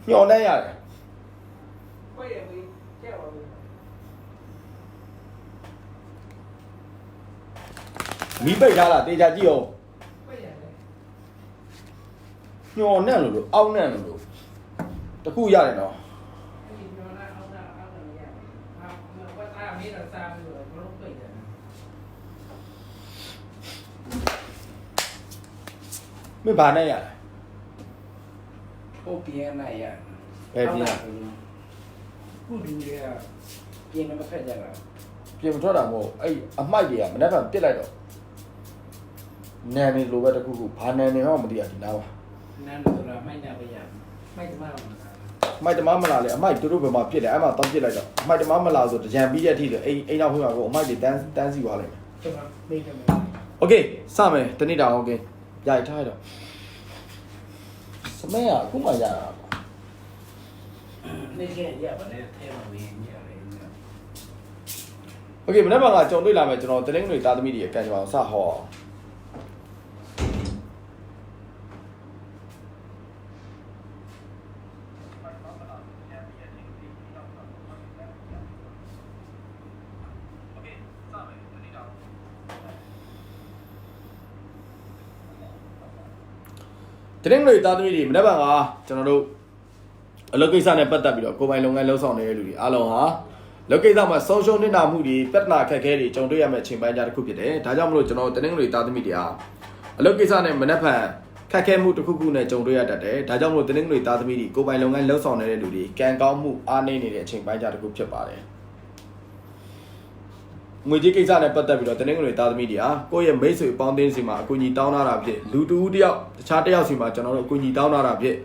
ညော်နေရတယ်မီးပိတ်ထားလားတေချာကြည့်အောင်ညော်နဲ့လို့အောက်နဲ့လို့တခုရတယ်နော်မင်းဘာနဲ့ရလဲဟုတ်ပြန်နိုင်ရဘယ်ပြန်ခုလူတွေကပြင်မဖက်ကြတာပြင်မထွက်တာမဟုတ်အဲ့အမိုက်တွေကမနေ့ကပြစ်လိုက်တော့နာနေလိုပဲတခုခုဘာနာနေတော့မသိရဒီနားပါနာလို့ဆိုတာမိုက်နာပဲရမိုက်တမအောင်မိုက်တမမလာလေအမိုက်တို့ဘယ်မှာပြစ်လဲအဲ့မှာတောင်းပြစ်လိုက်တော့အမိုက်တမမလာဆိုကြံပြီးတဲ့အထိလေအိမ်နောက်ဖွင့်မှာကိုအမိုက်တွေတန်းစီသွားလိုက်မယ်ဟုတ်ပါမိတ်တယ်โอเคစမယ်တနေ့တာโอเคရိုက်ထားရတော့စမဲကအခုမှရတာနေခဲ့ရပါတယ်ထဲမှာမင်းရတယ်โอเคမနေ့ကကြုံတွေ့လာမယ်ကျွန်တော်တလင်းတွေတာသမီတွေအကန်ကြအောင်စဟောတရင်တွေသားသမီးတွေမနေ့ကကျွန်တော်တို့အလုပ်ကိစ္စနဲ့ပတ်သက်ပြီးတော့ကိုယ်ပိုင်လုပ်ငန်းလှုပ်ဆောင်နေတဲ့လူတွေအားလုံးဟာလုပ်ကိစ္စမှာဆုံးရှုံးနေတာမှုတွေပြဿနာခက်ခဲတွေကြုံတွေ့ရမယ့်အချိန်ပိုင်းကြားတစ်ခုဖြစ်တယ်။ဒါကြောင့်မလို့ကျွန်တော်တရင်တွေသားသမီးတွေဟာအလုပ်ကိစ္စနဲ့မနေ့ကခက်ခဲမှုတစ်ခုခုနဲ့ကြုံတွေ့ရတတ်တယ်။ဒါကြောင့်မလို့တရင်တွေသားသမီးတွေကိုယ်ပိုင်လုပ်ငန်းလှုပ်ဆောင်နေတဲ့လူတွေကံကောင်းမှုအားနည်းနေတဲ့အချိန်ပိုင်းကြားတစ်ခုဖြစ်ပါတယ်။ငွေကြေးကိစ္စနဲ့ပတ်သက်ပြီးတော့တနင်္ဂနွေသားသမီးတွေဟာကိုယ့်ရဲ့မိတ်ဆွေပေါင်းသင်းစီမှာအကူအညီတောင်းတာဖြစ်လူတူဦးတယောက်တခြားတယောက်စီမှာကျွန်တော်တို့အကူအညီတောင်းတာဖြစ်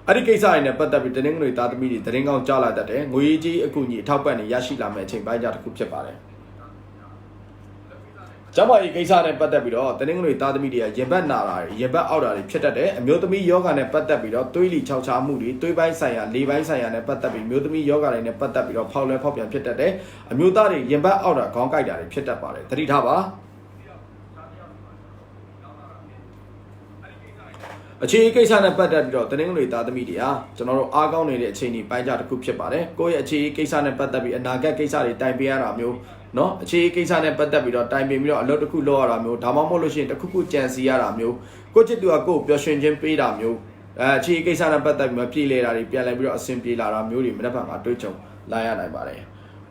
အဲ့ဒီကိစ္စတွေနဲ့ပတ်သက်ပြီးတနင်္ဂနွေသားသမီးတွေသတင်းကောင်းကြားလာတတ်တယ်ငွေကြေးအကူအညီအထောက်ပံ့တွေရရှိလာမယ့်အချိန်ပိုင်းကြတစ်ခုဖြစ်ပါတယ်ကျမကြီးကိစ္စနဲ့ပတ်သက်ပြီးတော့တနင်္ဂနွေသားသမီးတွေကရင်ဘတ်နာတာတွေရင်ဘတ်အောက်တာတွေဖြစ်တတ်တယ်အမျိုးသမီးယောဂနဲ့ပတ်သက်ပြီးတော့သွေးလီခြောက်ခြားမှုတွေသွေးပိုင်းဆိုင်ရာလေပိုင်းဆိုင်ရာနဲ့ပတ်သက်ပြီးမျိုးသမီးယောဂတွေနဲ့ပတ်သက်ပြီးတော့ဖောက်လဲဖောက်ပြန်ဖြစ်တတ်တယ်အမျိုးသားတွေရင်ဘတ်အောက်တာခေါင်းကိုက်တာတွေဖြစ်တတ်ပါတယ်သတိထားပါအခြေအနေကိစ္စနဲ့ပတ်သက်ပြီးတော့တနင်္ဂနွေသားသမီးတွေဟာကျွန်တော်တို့အားကောင်းနေတဲ့အခြေအနေပိုင်းခြားတစ်ခုဖြစ်ပါတယ်ကိုယ့်ရဲ့အခြေအနေကိစ္စနဲ့ပတ်သက်ပြီးအနာဂတ်ကိစ္စတွေတိုင်ပင်ရတာမျိုးနော်အခြေအနေကိစ္စနဲ့ပတ်သက်ပြီးတော့တိုင်ပင်ပြီးတော့အလုပ်တစ်ခုလုပ်ရတာမျိုးဒါမှမဟုတ်လို့ရှိရင်တစ်ခုခုကြံစီရတာမျိုးကိုယ့်ချစ်သူကကိုယ်ပျော်ရွှင်ခြင်းပေးတာမျိုးအခြေအနေကိစ္စနဲ့ပတ်သက်ပြီးမပြေလည်တာတွေပြန်လည်ပြီးတော့အဆင်ပြေလာတာမျိုးတွေမနေ့ကတွေ့ကြုံလာရနိုင်ပါတယ်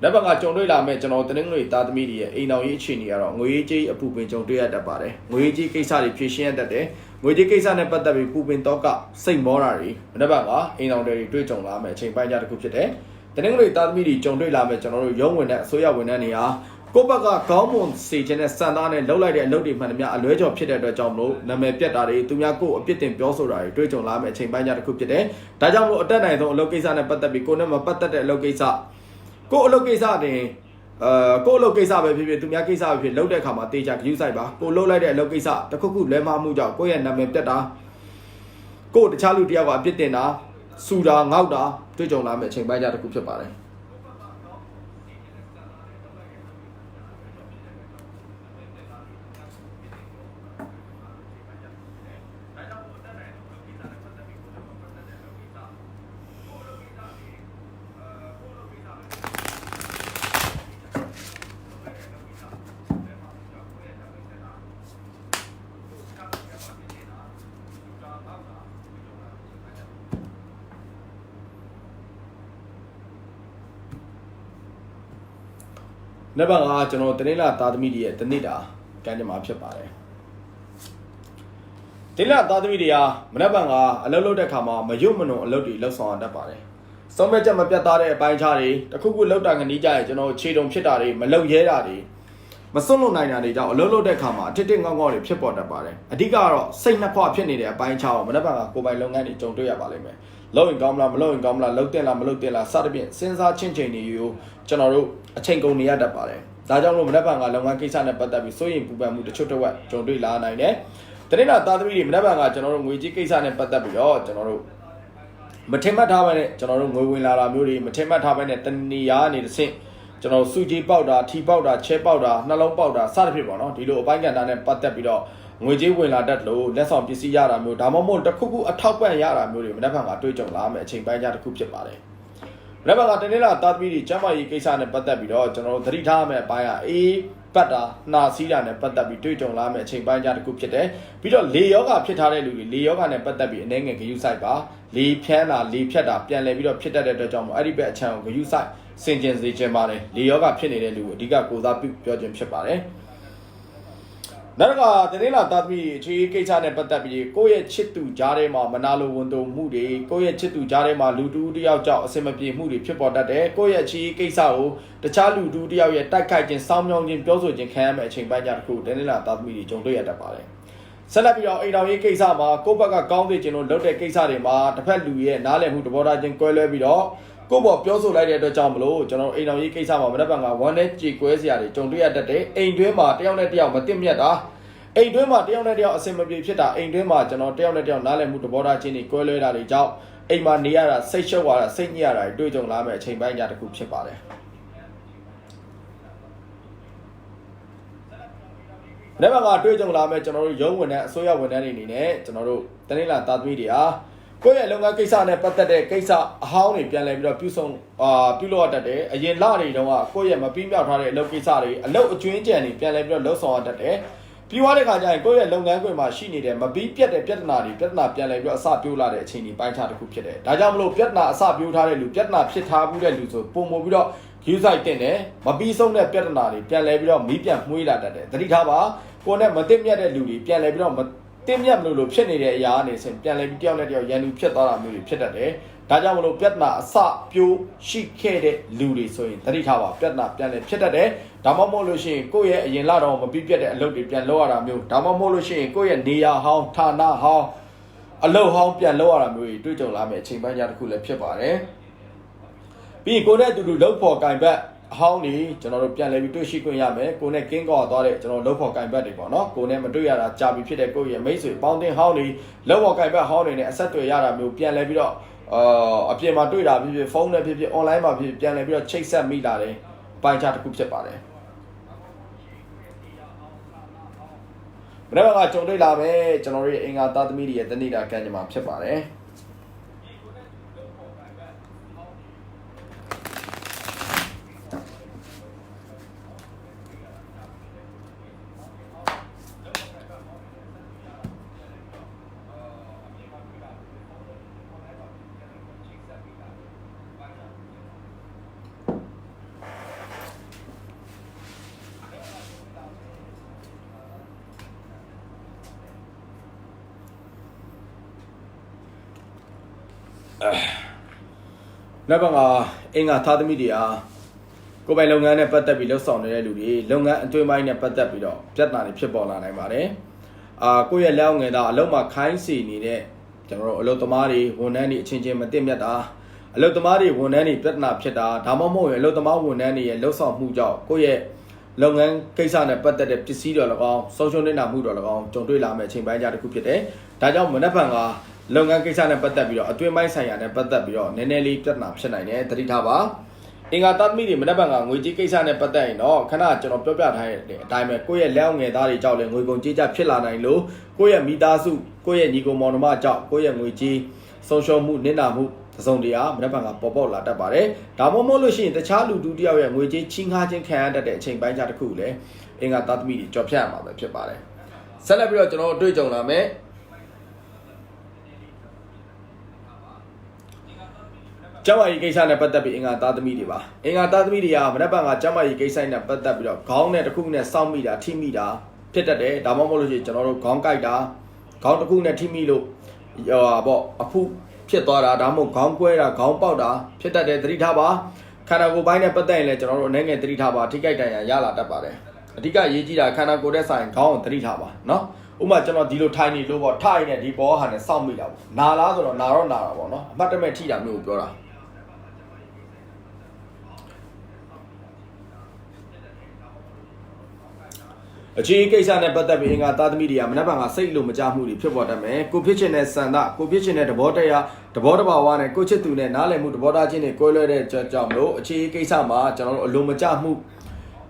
လက်ဘက်ကကြုံတွေ့လာမဲ့ကျွန်တော်တနင်္ဂနွေသားသမီးတွေရဲ့အိမ်တော်ရေးအခြေအနေကတော့ငွေကြေးအပူပင်ကြုံတွေ့ရတတ်ပါတယ်ငွေကြေးကိစ္စတွေဖြေရှင်းရတတ်တယ်ငွေကြေးကိစ္စနဲ့ပတ်သက်ပြီးပူပင်တော့ကစိတ်မောတာတွေမနေ့ကအိမ်တော်တွေတွေ့ကြုံလာမဲ့အချိန်ပိုင်းကြတစ်ခုဖြစ်တယ်တနင်္ဂနွေသားသမီးတွေကြုံတွေ့လာမဲ့ကျွန်တော်တို့ရုံးဝင်တဲ့အစိုးရဝန်ထမ်းတွေဟာကိုယ့်ဘက်ကခေါင်းမွန်စေခြင်းနဲ့စံသားနဲ့လှုပ်လိုက်တဲ့အလုပ်တွေမှန်သမျှအလွဲကျော်ဖြစ်တဲ့အတွက်ကြောင့်မလို့နာမည်ပြတ်တာတွေသူများကိုယ်အပြစ်တင်ပြောဆိုတာတွေတွေ့ကြုံလာမဲ့အချိန်ပိုင်းကြတစ်ခုဖြစ်တယ်ဒါကြောင့်မလို့အတက်နိုင်ဆုံးအလုပ်ကိစ္စနဲ့ပတ်သက်ပြီးကိုယ်နဲ့မပတ်သက်တဲ့အလုပ်ကိစ္စကိုယ့်အလုပ်ကိစ္စတင်ကိုယ့်အလုပ်ကိစ္စပဲဖြစ်ဖြစ်သူများကိစ္စပဲဖြစ်လုပ်တဲ့အခါမှာတေချာဂရုစိုက်ပါကိုလုပ်လိုက်တဲ့အလုပ်ကိစ္စတစ်ခုခုလွဲမှားမှုကြောင့်ကိုယ့်ရဲ့နာမည်ပြတ်တာကိုယ့်တခြားလူတစ်ယောက်ကအပြစ်တင်တာစူတာငေါက်တာတွေ့ကြုံလာမဲ့အချိန်ပိုင်းကြတစ်ခုဖြစ်ပါတယ် နှစ်ပတ်ကကျွန်တော်တနေ့လာသားသမီးတွေရဲ့တနေ့တာကမ်းကြမ္မာဖြစ်ပါတယ်ဒီလသားသမီးတွေကမနက်ဖြန်ကအလုပ်လုပ်တဲ့ခါမှာမရွတ်မနုံအလုပ်တွေလုပ်ဆောင်ရတတ်ပါတယ်စုံမဲ့ချက်မပြတ်သားတဲ့အပိုင်းခြားတွေတခုခုလောက်တာခဏီးကြရင်ကျွန်တော်ခြေတုံဖြစ်တာတွေမလုံရဲတာတွေမစွန့်လွတ်နိုင်တာတွေကြောင့်အလုပ်လုပ်တဲ့ခါမှာအထစ်တစ်ငေါက်ငေါက်တွေဖြစ်ပေါ်တတ်ပါတယ်အဓိကတော့စိတ်နှစ်ခွဖြစ်နေတဲ့အပိုင်းခြားကိုမနက်ဖြန်ကကိုယ်ပိုင်လုပ်ငန်းတွေကြုံတွေ့ရပါလိမ့်မယ်လုပ်ရင်ကောင်းမလားမလုပ်ရင်ကောင်းမလားလုပ်တင်လားမလုပ်တင်လားစသဖြင့်စဉ်းစားချင်းချိန်တွေယူကျွန်တော်တို့အချိန်ကုန်နေရတတ်ပါတယ်ဒါကြောင့်မို့မနက်ဖြန်ကလုပ်ငန်းကိစ္စနဲ့ပတ်သက်ပြီးစိုးရင်ပူပန်မှုတချို့တစ်ဝက်ကြုံတွေ့လာနိုင်တယ်တနေ့တာသားသမီးတွေမနက်ဖြန်ကကျွန်တော်တို့ငွေကြီးကိစ္စနဲ့ပတ်သက်ပြီးတော့ကျွန်တော်တို့မထင်မှတ်ထားပဲနဲ့ကျွန်တော်တို့ငွေဝင်လာတာမျိုးတွေမထင်မှတ်ထားပဲနဲ့တဏီယာနေတစ်ဆင့်ကျွန်တော်စုကြီးပေါက်တာထီပေါက်တာချဲပေါက်တာနှလုံးပေါက်တာစသဖြင့်ပေါ့နော်ဒီလိုအပိုင်းကဏ္ဍနဲ့ပတ်သက်ပြီးတော့ငွေကြေးဝင်လာတတ်လို့လက်ဆောင်ပစ္စည်းရတာမျိုးဒါမှမဟုတ်တစ်ခုခုအထောက်ပံ့ရတာမျိုးတွေမနက်ဖြန်ကတွေးကြုံလာမယ်အချိန်ပိုင်းခြားတစ်ခုဖြစ်ပါတယ်မနက်ဖြန်ကတနေ့လာသားသမီးတွေကျမကြီးကိစ္စနဲ့ပတ်သက်ပြီးတော့ကျွန်တော်တို့သတိထားမယ်အပိုင်းကအေးပတ်တာနှာစီးတာနဲ့ပတ်သက်ပြီးတွေးကြုံလာမယ်အချိန်ပိုင်းခြားတစ်ခုဖြစ်တယ်ပြီးတော့လေယောဂဖြစ်ထားတဲ့လူတွေလေယောဂနဲ့ပတ်သက်ပြီးအနေငယ်ဂရုစိုက်ပါလေဖြန်းတာလေဖြတ်တာပြန်လဲပြီးတော့ဖြစ်တတ်တဲ့အတွက်ကြောင့်အဲ့ဒီဘက်အချမ်းကိုဂရုစိုက်စင်ကျင်စေချင်ပါတယ်လေယောဂဖြစ်နေတဲ့လူကိုအဓိကကိုစားပြုပြောခြင်းဖြစ်ပါတယ်နောက်ကတနေ့လာသားသမီးအခြေကိစ္စနဲ့ပတ်သက်ပြီးကိုယ့်ရဲ့ချစ်သူကြားထဲမှာမနာလိုဝန်တုံမှုတွေကိုယ့်ရဲ့ချစ်သူကြားထဲမှာလူတူတယောက်ကြောင့်အစင်မပြေမှုတွေဖြစ်ပေါ်တတ်တယ်ကိုယ့်ရဲ့အခြေကိစ္စကိုတခြားလူတူတယောက်ရဲ့တိုက်ခိုက်ခြင်းစောင်းမြောင်းခြင်းပြောဆိုခြင်းခံရမယ့်အချိန်ပိုင်းတစ်ခုတနေ့လာသားသမီးတွေကြုံတွေ့ရတတ်ပါတယ်ဆက်လက်ပြီးတော့အိမ်တော်ရေးကိစ္စမှာကိုယ့်ဘက်ကကောင်းစေခြင်းလို့လုပ်တဲ့ကိစ္စတွေမှာတစ်ဖက်လူရဲ့နားလည်မှုတဘောထားခြင်းကွဲလွဲပြီးတော့ကိုယ့်ဘောပြောဆိုလိုက်တဲ့အတွက်ကြောင့်မလို့ကျွန်တော်အိမ်တော်ရေးကိစ္စမှာမနက်ဖြန်ကဝမ်းနဲ့ကြေကွဲစရာတွေကြုံတွေ့ရတတ်တယ်အိမ်တွင်းမှာတယောက်နဲ့တယောက်မသိမြတ်တာအိမ်တွင်းမှာတယောက်နဲ့တယောက်အစင်မပြေဖြစ်တာအိမ်တွင်းမှာကျွန်တော်တယောက်နဲ့တယောက်နားလည်မှုတဘောထားခြင်းတွေကွဲလွဲတာတွေကြောင့်အိမ်မှာနေရတာစိတ်ရှုပ်ရတာစိတ်ညစ်ရတာတွေတွေ့ကြုံလာမယ့်အချိန်ပိုင်းကြာတစ်ခုဖြစ်ပါတယ်မနေ့ကတွေ့ကြုံလာမယ့်ကျွန်တော်တို့ရုံးဝန်ထမ်းအစိုးရဝန်ထမ်းတွေအနေနဲ့ကျွန်တော်တို့တနေ့လာသားသမီးတွေဟာကိုယ့်ရဲ့လုပ်ငန်းကိစ္စနဲ့ပတ်သက်တဲ့ကိစ္စအဟောင်းတွေပြန်လည်ပြီးတော့ပြုလုပ်ရတတ်တယ်အရင်လတွေတုန်းကကိုယ့်ရဲ့မပြီးမြောက်ထားတဲ့အလုပ်ကိစ္စတွေအလုပ်အကျွင်းကြံတွေပြန်လည်ပြီးတော့လှုပ်ဆောင်ရတတ်တယ်ပြီးသွားတဲ့ခါကျရင်ကိုယ့်ရဲ့လုပ်ငန်းခွင်မှာရှိနေတဲ့မပြီးပြတ်တဲ့ပြဿနာတွေပြန်လည်ပြီးတော့အစပြိုးလာတဲ့အချိန်ဒီပိုင်းခြားတစ်ခုဖြစ်တယ်ဒါကြောင့်မလို့ပြဿနာအစပြိုးထားတဲ့လူပြဿနာဖြစ်ထားမှုတဲ့လူဆိုပုံမပြီးတော့ယူဆိုင်တင်တယ်မပြီးဆုံးတဲ့ပြဿနာတွေပြန်လည်ပြီးတော့မီးပြန်မှုေးလာတတ်တယ်သတိထားပါကိုယ်နဲ့မသိမြတ်တဲ့လူတွေပြန်လည်ပြီးတော့တင်းမြတ်မလို့ဖြစ်နေတဲ့အရာကနေစဉ်ပြန်လဲပြီးတယောက်နဲ့တယောက်ရန်သူဖြစ်သွားတာမျိုးတွေဖြစ်တတ်တယ်။ဒါကြောင့်မလို့ပြဿနာအစပြိုးရှိခဲ့တဲ့လူတွေဆိုရင်သတိထားပါပြဿနာပြန်လဲဖြစ်တတ်တယ်။ဒါမှမဟုတ်လို့ရှိရင်ကိုယ့်ရဲ့အရင်လာတော့မပြီးပြတ်တဲ့အလုပ်တွေပြန်လုပ်ရတာမျိုးဒါမှမဟုတ်လို့ရှိရင်ကိုယ့်ရဲ့နေရာဟောင်းဌာနဟောင်းအလုပ်ဟောင်းပြန်လုပ်ရတာမျိုးတွေတွေ့ကြုံလာမယ့်အချိန်ပိုင်းကြာတစ်ခုလည်းဖြစ်ပါတယ်။ပြီးရင်ကိုယ်နဲ့အတူတူလုပ်ဖို့ကင်ဘက်အဟောင်းနေကျွန်တော်တို့ပြန်လဲပြီးတွေ့ရှိခွင့်ရမယ်ကိုနဲ့ကင်းကောက်သွားတဲ့ကျွန်တော်လုပ်ဖို့ကင်ဘက်တွေပေါ့နော်ကိုနဲ့မတွေ့ရတာကြာပြီဖြစ်တဲ့ကိုရဲ့မိတ်ဆွေပေါင်းတင်ဟောင်းနေလုပ်ဖို့ကင်ဘက်ဟောင်းနေနဲ့အဆက်တွေ့ရတာမျိုးပြန်လဲပြီးတော့အပြင်မှာတွေ့တာဖြစ်ဖြစ်ဖုန်းနဲ့ဖြစ်ဖြစ် online မှာဖြစ်ဖြစ်ပြန်လဲပြီးတော့ချိတ်ဆက်မိလာတယ်ပိုင်းခြားတစ်ခုဖြစ်ပါတယ်ဘယ်တော့ကကြုံတွေ့လာမယ်ကျွန်တော်တို့ရဲ့အင်္ဂါသားသမီးတွေရဲ့တဏိတာကံကြမ္မာဖြစ်ပါတယ်နောက်ပိုင်းကအင်္ဂါသားသမီးတွေအားကိုယ်ပိုင်လုပ်ငန်းနဲ့ပတ်သက်ပြီးလှုပ်ဆောင်နေတဲ့လူတွေလုပ်ငန်းအတွင်းပိုင်းနဲ့ပတ်သက်ပြီးတော့ပြဿနာတွေဖြစ်ပေါ်လာနိုင်ပါတယ်ကိုယ့်ရဲ့လက်အောက်ငယ်သားအလုပ်မှာခိုင်းစီနေတဲ့ကျွန်တော်တို့အလုပ်သမားတွေဝန်ထမ်းတွေအချင်းချင်းမသိမြတ်တာအလုပ်သမားတွေဝန်ထမ်းတွေပြဿနာဖြစ်တာဒါမှမဟုတ်ရင်အလုပ်သမားဝန်ထမ်းတွေရဲ့လှုပ်ဆောင်မှုကြောင့်ကိုယ့်ရဲ့လုပ်ငန်းကိစ္စနဲ့ပတ်သက်တဲ့ပစ္စည်းတွေ၎င်းဆုံးရှုံးနေတာမှုတွေ၎င်းကြုံတွေ့လာမယ့်အချိန်ပိုင်းကြာတစ်ခုဖြစ်တယ်ဒါကြောင့်မနက်ဖြန်ကလုပ်ငန်းကိစ္စနဲ့ပတ်သက်ပြီးတော့အတွင်းပိုင်းဆိုင်ရာနဲ့ပတ်သက်ပြီးတော့နည်းနည်းလေးပြဿနာဖြစ်နိုင်တယ်သတိထားပါအင်္ဂါသားသမီးတွေမနက်ဖြန်ကငွေကြေးကိစ္စနဲ့ပတ်သက်ရင်တော့ခဏကျွန်တော်ပြောပြထားတဲ့အတိုင်းပဲကိုယ့်ရဲ့လက်အောက်ငယ်သားတွေကြောင့်လည်းငွေကုန်ကြေးကျဖြစ်လာနိုင်လို့ကိုယ့်ရဲ့မိသားစုကိုယ့်ရဲ့ညီကိုမောင်နှမကြောင့်ကိုယ့်ရဲ့ငွေကြေးဆုံးရှုံးမှုနစ်နာမှုသုံးစုံတရားမနက်ဖြန်ကပေါ်ပေါက်လာတတ်ပါတယ်ဒါမှမဟုတ်လို့ရှိရင်တခြားလူတူတယောက်ရဲ့ငွေကြေးချင်းငှားခြင်းခံရတတ်တဲ့အချိန်ပိုင်းခြားတစ်ခုလည်းအင်္ဂါသားသမီးတွေကြော်ဖြတ်ရမှာပဲဖြစ်ပါတယ်ဆက်လက်ပြီးတော့ကျွန်တော်တွေ့ကြုံလာမယ် ကျမကြီးကိစ္စနဲ့ပတ်သက်ပြီးအင်္ဂါသားသမီးတွေပါအင်္ဂါသားသမီးတွေကမနက်ဖြန်ကကျမကြီးကိစ္စနဲ့ပတ်သက်ပြီးတော့ခေါင်းနဲ့တစ်ခုနဲ့စောင့်မိတာထိမိတာဖြစ်တတ်တယ်ဒါမှမဟုတ်လို့ရှိရင်ကျွန်တော်တို့ခေါင်းကိုက်တာခေါင်းတစ်ခုနဲ့ထိမိလို့ပေါ့အဖုဖြစ်သွားတာဒါမှမဟုတ်ခေါင်းကွဲတာခေါင်းပေါက်တာဖြစ်တတ်တယ်သတိထားပါခန္ဓာကိုယ်ပိုင်းနဲ့ပတ်သက်ရင်လည်းကျွန်တော်တို့အနေငယ်သတိထားပါထိခိုက်ဒဏ်ရာရလာတတ်ပါတယ်အဓိကရေးကြည့်တာခန္ဓာကိုယ်တဲ့ဆိုင်ခေါင်းကိုသတိထားပါနော်ဥပမာကျွန်တော်ဒီလိုထိုင်နေလို့ပေါ့ထိုင်နေဒီဘောဟာနဲ့စောင့်မိတာပေါ့နာလားဆိုတော့နာတော့နာတာပေါ့နော်အမှတ်တမဲ့ထိတာမျိုးကိုပြောတာအခြေကိစ္စနဲ့ပတ်သက်ပြီးအင်္ဂါသားသမီးတွေကမနက်ဖြန်ကစိတ်လိုမကြမှုတွေဖြစ်ပေါ်တတ်မယ်ကိုဖြစ်ချင်တဲ့စံသားကိုဖြစ်ချင်တဲ့သဘောတရားသဘောတဘာဝနဲ့ကိုချစ်သူနဲ့နားလည်မှုသဘောထားချင်းတွေကွဲလွဲတဲ့ကြောင့်မလို့အခြေကိစ္စမှာကျွန်တော်တို့အလိုမကြမှု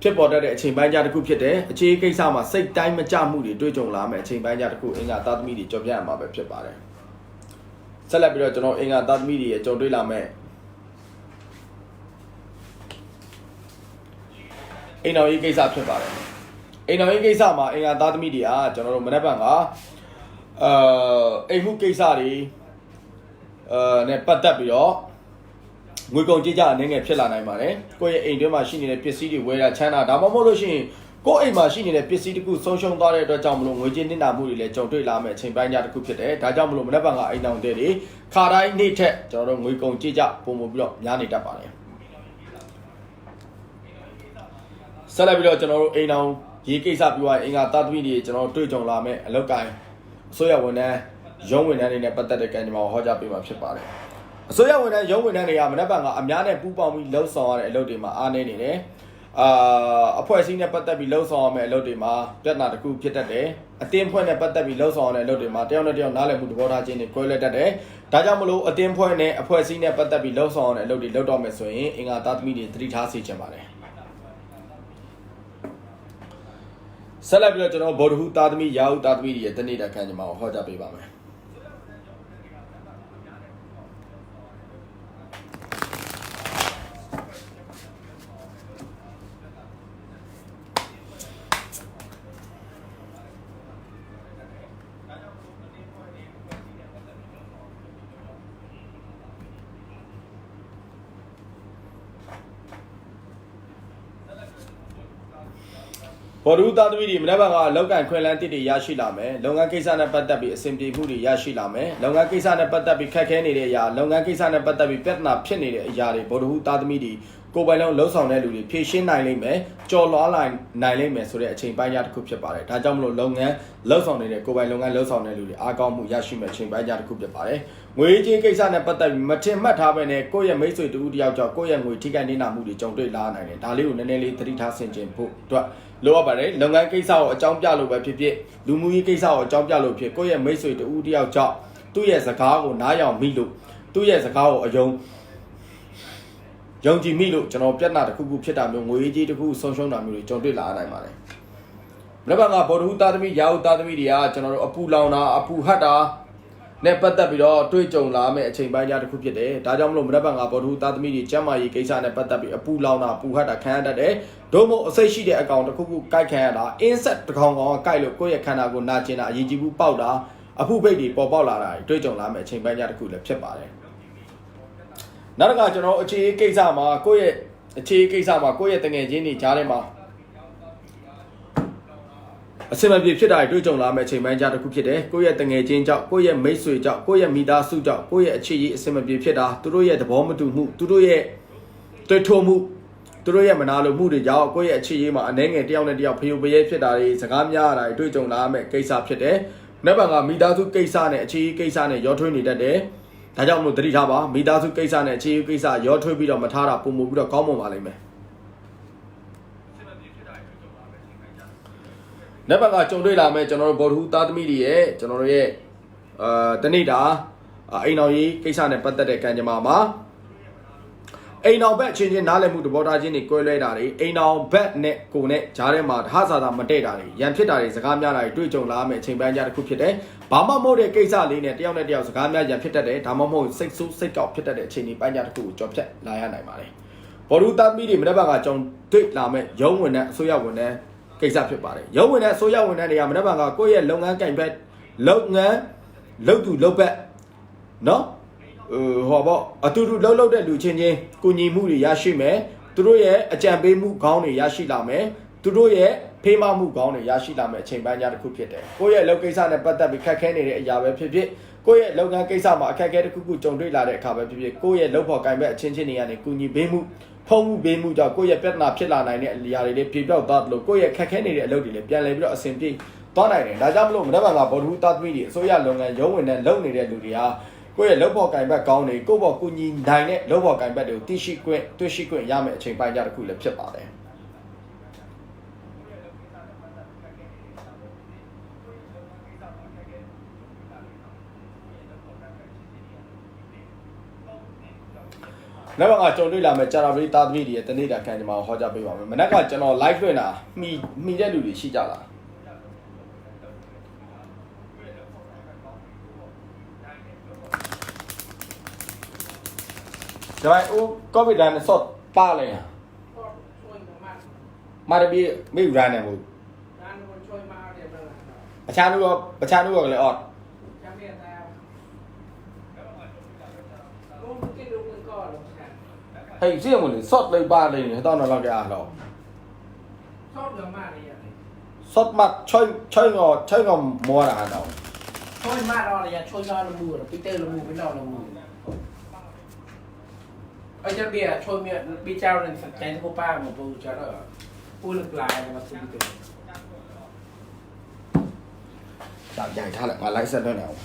ဖြစ်ပေါ်တတ်တဲ့အချိန်ပိုင်းကြားတစ်ခုဖြစ်တယ်အခြေကိစ္စမှာစိတ်တိုင်းမကြမှုတွေတွေ့ကြုံလာမယ်အချိန်ပိုင်းကြားတစ်ခုအင်္ဂါသားသမီးတွေကြော်ပြရမှာပဲဖြစ်ပါတယ်ဆက်လက်ပြီးတော့ကျွန်တော်အင်္ဂါသားသမီးတွေကြုံတွေ့လာမယ်အိမ်တော်ရေးကိစ္စဖြစ်ပါတယ်အိမ်တော်ရေးကိစ္စမှာအင်္ဂါသားသမီးတွေကကျွန်တော်တို့မနက်ဖြန်ကအိမ်မှုကိစ္စတွေနဲ့ပတ်သက်ပြီးတော့ငွေကုန်ကြေးကြအနေငယ်ဖြစ်လာနိုင်ပါတယ်ကိုယ့်ရဲ့အိမ်တွင်းမှာရှိနေတဲ့ပစ္စည်းတွေဝယ်တာချမ်းသာဒါမှမဟုတ်လို့ရှိရင်ကိုယ့်အိမ်မှာရှိနေတဲ့ပစ္စည်းတစ်ခုဆုံးရှုံးသွားတဲ့အတွက်ကြောင့်မလို့ငွေကြေးနစ်နာမှုတွေလည်းကြုံတွေ့လာမယ့်အချိန်ပိုင်းကြားတစ်ခုဖြစ်တယ်ဒါကြောင့်မလို့မနက်ဖြန်ကအိမ်တော်တဲ့တွေခါတိုင်းနေ့ထက်ကျွန်တော်တို့ငွေကုန်ကြေးကြပုံမှုပြီးတော့များနေတတ်ပါတယ်ဆက်လက်ပြီးတော့ကျွန်တော်တို့အိမ်တော်ရေးကိစ္စပြီးသွားရင်အင်္ဂါသားသမီးတွေကျွန်တော်တွေ့ကြုံလာမယ့်အလောက်ကိုင်းအစိုးရဝန်ထမ်းရုံးဝန်ထမ်းတွေနဲ့ပတ်သက်တဲ့ကံကြမ္မာကိုဟောကြားပေးမှာဖြစ်ပါတယ်အစိုးရဝန်ထမ်းရုံးဝန်ထမ်းတွေကမနက်ဖြန်ကအများနဲ့ပူးပေါင်းပြီးလှုပ်ဆောင်ရတဲ့အလုပ်တွေမှာအားနည်းနေတယ်အဖွဲ့အစည်းနဲ့ပတ်သက်ပြီးလှုပ်ဆောင်ရမယ့်အလုပ်တွေမှာပြဿနာတစ်ခုဖြစ်တတ်တယ်အတင်းဖွဲ့နဲ့ပတ်သက်ပြီးလှုပ်ဆောင်ရတဲ့အလုပ်တွေမှာတယောက်နဲ့တယောက်နားလည်မှုသဘောထားချင်းတွေကွဲလွဲတတ်တယ်ဒါကြောင့်မလို့အတင်းဖွဲ့နဲ့အဖွဲ့အစည်းနဲ့ပတ်သက်ပြီးလှုပ်ဆောင်ရတဲ့အလုပ်တွေလုပ်တော့မယ်ဆိုရင်အင်္ဂါသားသမီးတွေသတိထားစေချင်ပါတယ်ဆက်လက်ပြီးတော့ကျွန်တော်ဘောဓဟုသားသမီးရာဟုသားသမီးတွေရဲ့တနေ့တာခံကြမှာကိုဟောကြားပေးပါမယ်ဘောဓဟုသားသမီးတွေမနက်ဖြန်ကလောက်ကန်ခွင့်လန်းတစ်တွေရရှိလာမယ်လုပ်ငန်းကိစ္စနဲ့ပတ်သက်ပြီးအဆင်ပြေမှုတွေရရှိလာမယ်လုပ်ငန်းကိစ္စနဲ့ပတ်သက်ပြီးခက်ခဲနေတဲ့အရာလုပ်ငန်းကိစ္စနဲ့ပတ်သက်ပြီးပြဿနာဖြစ်နေတဲ့အရာတွေဘောဓဟုသားသမီးတွေကိုယ်ပိုင်လုံးလှုပ်ဆောင်တဲ့လူတွေဖြည့်ရှင်းနိုင်လိမ့်မယ်ကြော်လွှားနိုင်လိမ့်မယ်ဆိုတဲ့အချိန်ပိုင်းကြားတစ်ခုဖြစ်ပါတယ်ဒါကြောင့်မလို့လုပ်ငန်းလှုပ်ဆောင်နေတဲ့ကိုယ်ပိုင်လုပ်ငန်းလှုပ်ဆောင်တဲ့လူတွေအားကောင်းမှုရရှိမဲ့အချိန်ပိုင်းကြားတစ်ခုဖြစ်ပါတယ်ငွေကြေးကိစ္စနဲ့ပတ်သက်ပြီးမထင်မှတ်ထားပဲနဲ့ကိုယ့်ရဲ့မိတ်ဆွေတူတယောက်ကြောင့်ကိုယ့်ရဲ့ငွေထိခိုက်နေတာမှုတွေကြုံတွေ့လာနိုင်တယ်ဒါလေးကိုနည်းနည်းလေးသတိထားဆင်ခြင်ဖို့အတွက်လိုအပ်ပါတယ်လုပ်ငန်းကိစ္စကိုအကြောင်းပြလို့ပဲဖြစ်ဖြစ်လူမှုရေးကိစ္စကိုအကြောင်းပြလို့ဖြစ်ကိုယ့်ရဲ့မိတ်ဆွေတူတယောက်ကြောင့်သူ့ရဲ့စကားကိုနားယောင်မိလို့သူ့ရဲ့စကားကိုယုံကြည်မိလို့ကျွန်တော်ပြဿနာတစ်ခုခုဖြစ်တာမျိုးငွေကြေးတစ်ခုဆုံးရှုံးတာမျိုးတွေကြုံတွေ့လာနိုင်ပါတယ်မနက်ဖြန်ကဘောဓဟုသားသမီးရာဟုသားသမီးတွေကကျွန်တော်တို့အပူလောင်တာအပူဟတ်တာနဲ့ပတ်သက်ပြီးတော့တွေ့ကြုံလာမယ့်အချိန်ပိုင်းကြားတစ်ခုဖြစ်တယ်ဒါကြောင့်မလို့မနက်ဖြန်ကဘောဓဟုသားသမီးတွေကျန်းမာရေးကိစ္စနဲ့ပတ်သက်ပြီးအပူလောင်တာအပူဟတ်တာခံရတတ်တယ်ဒို့မို့အစိတ်ရှိတဲ့အကောင်တစ်ခုခုကိုက်ခံရတာအင်းဆက်တစ်ကောင်ကောင်ကိုက်လို့ကိုယ့်ရဲ့ခန္ဓာကိုနာကျင်တာအရေးကြီးဘူးပေါက်တာအဖုဖိတ်တွေပေါ်ပေါက်လာတာတွေ့ကြုံလာမယ့်အချိန်ပိုင်းကြားတစ်ခုလည်းဖြစ်ပါတယ်နောက်တစ်ခါကျွန်တော်အခြေကိစ္စမှာကိုယ့်ရဲ့တငယ်ချင်းတွေကြားထဲမှာအစင်မပြေဖြစ်တာတွေတွေ့ကြုံလာမယ့်အချိန်ပိုင်းကြားတစ်ခုဖြစ်တယ်ကိုယ့်ရဲ့တငယ်ချင်းကြောင့်ကိုယ့်ရဲ့မိတ်ဆွေကြောင့်ကိုယ့်ရဲ့မိသားစုကြောင့်ကိုယ့်ရဲ့အခြေရေးအစင်မပြေဖြစ်တာသူတို့ရဲ့သဘောမတူမှုသူတို့ရဲ့တွေ့ထိုးမှုသူတို့ရဲ့မနာလိုမှုတွေကြောင့်ကိုယ့်ရဲ့အခြေရေးမှာအနေငယ်တယောက်နဲ့တယောက်ဖျော်ပရဲဖြစ်တာတွေစကားများတာတွေတွေ့ကြုံလာမယ့်ကိစ္စဖြစ်တယ်နောက်ပိုင်းကမိသားစုကိစ္စနဲ့အခြေရေးကိစ္စနဲ့ရောထွေးနေတတ်တယ်ဒါကြောင့်မလို့သတိထားပါမိသားစုကိစ္စနဲ့အခြေရေးကိစ္စရောထွေးပြီးတော့မထားတာပုံမှုပြီးတော့ကောင်းမွန်ပါလိမ့်မယ်နောက်ဘက်ကကြုံတွေ့လာမဲ့ကျွန်တော်တို့ဘောဓဟုသားသမီးတွေရဲ့ကျွန်တော်တို့ရဲ့တနေ့တာအိမ်တော်ရေးကိစ္စနဲ့ပတ်သက်တဲ့ကံကြမ္မာမှာအိမ်တော်ဘက်ချင်းချင်းနားလည်မှုသဘောထားချင်းတွေကွဲလွဲတာတွေအိမ်တော်ဘက်နဲ့ကိုနဲ့ဂျားထဲမှာတဟဆာသာမတည့်တာတွေရန်ဖြစ်တာတွေစကားများတာတွေတွေ့ကြုံလာမဲ့အချိန်ပိုင်းကြားတစ်ခုဖြစ်တယ်ဘာမှမဟုတ်တဲ့ကိစ္စလေးနဲ့တယောက်နဲ့တယောက်စကားများရန်ဖြစ်တတ်တယ်ဒါမှမဟုတ်စိတ်ဆိုးစိတ်ကောက်ဖြစ်တတ်တဲ့အချိန်ပိုင်းကြားတစ်ခုကိုကြော်ဖြတ်လာရနိုင်ပါတယ်ဘောဓဟုသားသမီးတွေမနေ့ကကြုံတွေ့လာမဲ့ရုံးဝင်တဲ့အစိုးရဝန်ထမ်းကိစ္စဖြစ်ပါတယ်ရုံးဝင်တဲ့အစိုးရဝန်ထမ်းတွေကမနေ့ကကိုယ့်ရဲ့လုပ်ငန်းကင်ဘက်လုပ်ငန်းလုပ်သူလုပ်ဘက်နော် ဟောပေါ့အတူတူလှုပ်တဲ့လူချင်းချင်းကုညီမှုတွေရရှိမယ်သူတို့ရဲ့အကြံပေးမှုခေါင်းတွေရရှိလာမယ်သူတို့ရဲ့ဖေးမမှုခေါင်းတွေရရှိလာမယ်အချိန်ပိုင်းတစ်ခုဖြစ်တယ်ကိုယ့်ရဲ့လုပ်ကိစ္စနဲ့ပတ်သက်ပြီးခက်ခဲနေတဲ့အရာပဲဖြစ်ဖြစ်ကိုယ့်ရဲ့လုပ်ငန်းကိစ္စမှာအခက်အခဲတစ်ခုခုကြုံတွေ့လာတဲ့အခါပဲဖြစ်ဖြစ်ကိုယ့်ရဲ့လုပ်ဖော်ကိုင်ဘက်အချင်းချင်းတွေကနေကုညီပေးမှုဖုံးမှုပေးမှုကြောင့်ကိုယ့်ရဲ့ပြဿနာဖြစ်လာနိုင်တဲ့အရာတွေလေးပြေပြောက်သွားတယ်လို့ကိုယ့်ရဲ့ခက်ခဲနေတဲ့အလုပ်တွေလည်းပြန်လည်ပြီးတော့အဆင်ပြေသွားနိုင်တယ်ဒါကြောင့်မလို့မနက်ဖြန်ကဘော်ဒူသားသမီးတွေအစိုးရလုပ်ငန်းရုံးဝင်တဲ့လုပ်နေတဲ့လူတွေကကိုယ့်ရဲ့လုပ်ဖော်ကိုင်ဘက်ကောင်းတွေကိုယ့်ဘော်ကုညီနိုင်တဲ့လုပ်ဖော်ကိုင်ဘက်တွေကိုသိရှိခွင့်တွေ့ရှိခွင့်ရမယ့်အချိန်ပိုင်းတစ်ခုလည်းဖြစ်ပါတယ်နောက်ကြုံတွေ့လာမယ့်ကြာတာပရိသားသမီးတွေရဲ့တနေ့တာခံကျွန်တော်ဟောကြားပေးပါမယ်မနက်ကကျွန်တော် live လွှင့်တာမှီတဲ့လူတွေရှိကြလားဒါပေမဲ့ဦးကောဗစ်တိုင်းဆော့ပါလဲမာရဘီမေးရန်နေဘူးပချာနုရောလည်းအော်ဟဲ့စီမလို့ဆော့လိုက်ပါလေတော့တော့လောက်ကြအောင်ဆော့ရမလေးဆော့မတ်ချွိုင်းငေါမောတာတော့ချွိုင်းမတော့ရချွိုင်းငါလူပီတဲလူပီတော့လူအကြပြချွိုင်းမြပီချောင်းနဲ့စတဲ့ကိုပါမပူကြတော့ပူလကလာမှာစပြီးတယ်ဒါရိုက်ထားလိုက်ငါလိုက်ဆက်တော့နေအောင်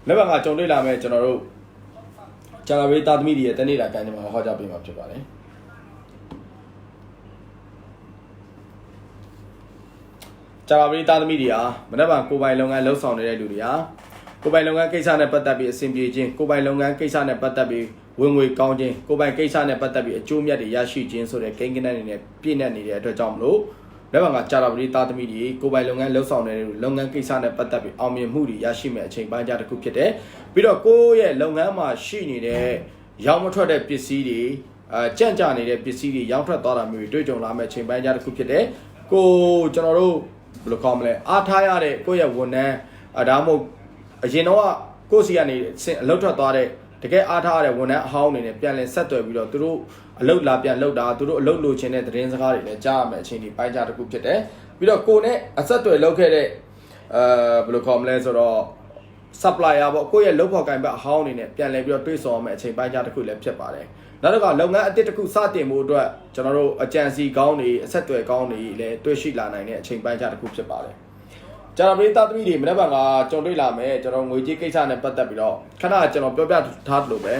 လက်ပါကကြုံတွေ့လာမဲ့ကျွန်တော်တို့ဂျာလာဘေးသားသမီးတွေရဲ့တနေ့တာကံကြမ္မာဟောကြားပေးမှာဖြစ်ပါတယ်ဂျာလာဘေးသားသမီးတွေဟာမနက်ဖြန်ကိုပိုင်လုပ်ငန်းလှုပ်ဆောင်နေတဲ့လူတွေဟာကိုပိုင်လုပ်ငန်းကိစ္စနဲ့ပတ်သက်ပြီးအဆင်ပြေခြင်းကိုပိုင်လုပ်ငန်းကိစ္စနဲ့ပတ်သက်ပြီးဝင်ငွေကောင်းခြင်းကိုပိုင်ကိစ္စနဲ့ပတ်သက်ပြီးအကျိုးမြတ်တွေရရှိခြင်းဆိုတဲ့ကိန်းဂဏန်းတွေနဲ့ပြည့်နေနေတဲ့အတွက်ကြောင့်မလို့လက်ပါကကြာလာဘေးသားသမီးတွေကိုပိုင်လုပ်ငန်းလှုပ်ဆောင်နေတဲ့လုပ်ငန်းကိစ္စနဲ့ပတ်သက်ပြီးအောင်မြင်မှုတွေရရှိမဲ့အချိန်ပိုင်းတစ်ခုဖြစ်တယ်ပြီးတော့ကိုယ့်ရဲ့လုပ်ငန်းမှာရှိနေတဲ့ရောင်းမထွက်တဲ့ပစ္စည်းတွေကြန့်ကြာနေတဲ့ပစ္စည်းတွေရောင်းထွက်သွားတာမျိုးတွေတွေ့ကြုံလာမဲ့အချိန်ပိုင်းတစ်ခုဖြစ်တယ်ကိုကျွန်တော်တို့ဘယ်လိုခေါ်မလဲအားထားရတဲ့ကိုယ့်ရဲ့ဝန်ထမ်းဒါမှမဟုတ်အရင်တော့ကိုယ့်စီကနေအလုပ်ထွက်သွားတဲ့တကယ်အားထားရတဲ့ဝန်ထမ်းအဟောင်းအနေနဲ့ပြန်လည်ဆက်သွယ်ပြီးတော့သူတို့အလုပ်လာပြန်လုပ်တာသူတို့အလုပ်လိုချင်တဲ့သတင်းစကားတွေလည်းကြားရမယ်အချိန်ဒီပိုင်းခြားတစ်ခုဖြစ်တယ်ပြီးတော့ကိုနဲ့အဆက်အသွယ်လုပ်ခဲ့တဲ့ဘယ်လိုခေါ်မလဲဆိုတော့ supplier ပေါ့ကိုယ့်ရဲ့လုပ်ဖော်ကိုင်ဘက်အဟောင်းအနေနဲ့ပြန်လည်ပြီးတော့တွေ့ဆုံရမယ့်အချိန်ပိုင်းခြားတစ်ခုလည်းဖြစ်ပါတယ်နောက်တစ်ခါလုပ်ငန်းအသစ်တစ်ခုစတင်မှုအတွက်ကျွန်တော်တို့အကြံစီကောင်းတွေအဆက်အသွယ်ကောင်းတွေလည်းတွေ့ရှိလာနိုင်တဲ့အချိန်ပိုင်းခြားတစ်ခုဖြစ်ပါတယ်ကျွန်တော်ပြည်သားသမီးတွေမနေ့ကကြုံတွေ့လာမယ်ကျွန်တော်ငွေကြေးကိစ္စနဲ့ပတ်သက်ပြီးတော့ခဏကျွန်တော်ပြောပြထားသလိုပဲ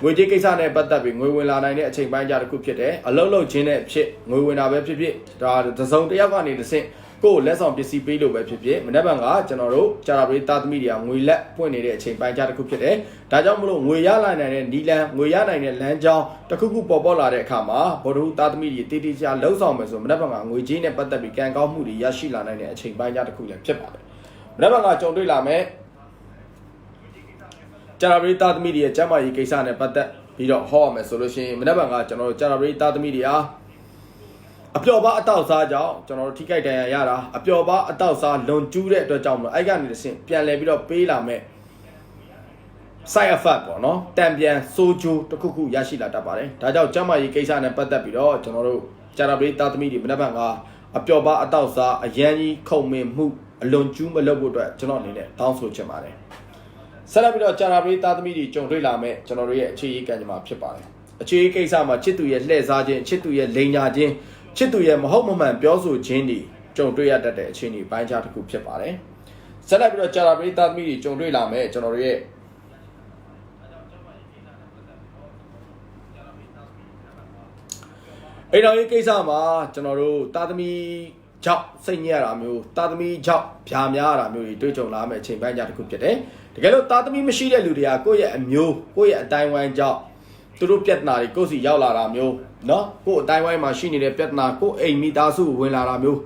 ငွေကြေးကိစ္စနဲ့ပတ်သက်ပြီးငွေဝင်လာနိုင်တဲ့အချိန်ပိုင်းကြာတစ်ခုဖြစ်တယ်အလုံးလုံးချင်းနဲ့ဖြစ်ငွေဝင်တာပဲဖြစ်ဖြစ်ဒါသစုံတစ်ယောက်ကနေတစ်ဆင့်ကိုယ်လက်ဆောင်ပစ္စည်းပေးလို့ပဲဖြစ်ဖြစ်မနေ့ကကျွန်တော်တို့ကြာတာပြည်သားသမီးတွေကငွေလက်ပွင့်နေတဲ့အချိန်ပိုင်းကြာတစ်ခုဖြစ်တယ်ဒါကြောင့်မလို့ငွေရလာနိုင်တဲ့နီလန်ငွေရနိုင်တဲ့လမ်းကြောင်းတစ်ခုခုပေါ်ပေါက်လာတဲ့အခါမှာဘော်ဒူသားသမီးတွေတေးတေးချာလှုပ်ဆောင်မယ်ဆိုမနေ့ကငွေကြေးနဲ့ပတ်သက်ပြီးကံကောင်းမှုတွေရရှိလာနိုင်တဲ့အချိန်ပိုင်းကြာတစ်ခုလည်းဖြစ်ပါတယ်မနေ့ကကြုံတွေ့လာမယ်ကြာတာပြည်သားသမီးတွေရဲ့ကျန်းမာရေးကိစ္စနဲ့ပတ်သက်ပြီးတော့ဟောရမယ်ဆိုလို့ရှိရင်မနေ့ကကျွန်တော်တို့ကြာတာပြည်သားသမီးတွေအားအပျော်ပါအတောက်စားကြောင့်ကျွန်တော်တို့ထိခိုက်ဒဏ်ရာရတာအပျော်ပါအတောက်စားလွန်ကျူးတဲ့အတွက်ကြောင့်မလို့အဲ့ကနေတစ်ဆင့်ပြန်လဲပြီးတော့ပေးလာမဲ့ side effect ပေါ့နော်တံပြန်စိုးကျိုးတစ်ခုခုရရှိလာတတ်ပါတယ်ဒါကြောင့်ကျန်းမာရေးကိစ္စနဲ့ပတ်သက်ပြီးတော့ကျွန်တော်တို့ကြာတာပြည်သားသမီးတွေမနေ့ကအပျော်ပါအတောက်စားအရန်ကြီးခုံမင်မှုအလွန်ကျူးမလုပ်ဖို့အတွက်ကျွန်တော်အနေနဲ့တောင်းဆိုချင်ပါတယ်ဆက်လက်ပြီးတော့ကြာတာပြည်သားသမီးတွေကြုံတွေ့လာမဲ့ကျွန်တော်တို့ရဲ့အခြေရေးကံကြမ္မာဖြစ်ပါတယ်အခြေရေးကိစ္စမှာချစ်သူရဲ့လှည့်စားခြင်းချစ်သူရဲ့လိန်ညာခြင်းချစ်သူရဲ့မဟုတ်မမှန်ပြောဆိုခြင်းတွေကြုံတွေ့ရတတ်တဲ့အခြေအနေပိုင်းခြားတစ်ခုဖြစ်ပါတယ်ဆက်လက်ပြီးတော့ကြာတာပြည်သားသမီးတွေကြုံတွေ့လာမဲ့ကျွန်တော်တို့ရဲ့အဲ့တော့ဒီကိစ္စမှာကျွန်တော်တို့သားသမီးကြောင့်စိတ်ညစ်ရတာမျိုးသားသမီးကြောင့်ဗျာများရတာမျိုးတွေတွေ့ကြုံလာမယ့်အချိန်ပိုင်းခြားတစ်ခုဖြစ်တယ်တကယ်လို့သားသမီးမရှိတဲ့လူတွေကကိုယ့်ရဲ့အမျိုးကိုယ့်ရဲ့အတိုင်းဝိုင်းကြောင့်သူတို့ပြဿနာတွေကိုယ့်စီရောက်လာတာမျိုးเนาะကိုယ့်အတိုင်းဝိုင်းမှာရှိနေတဲ့ပြဿနာကိုယ့်အိမ်မိသားစုဝင်လာတာမျိုး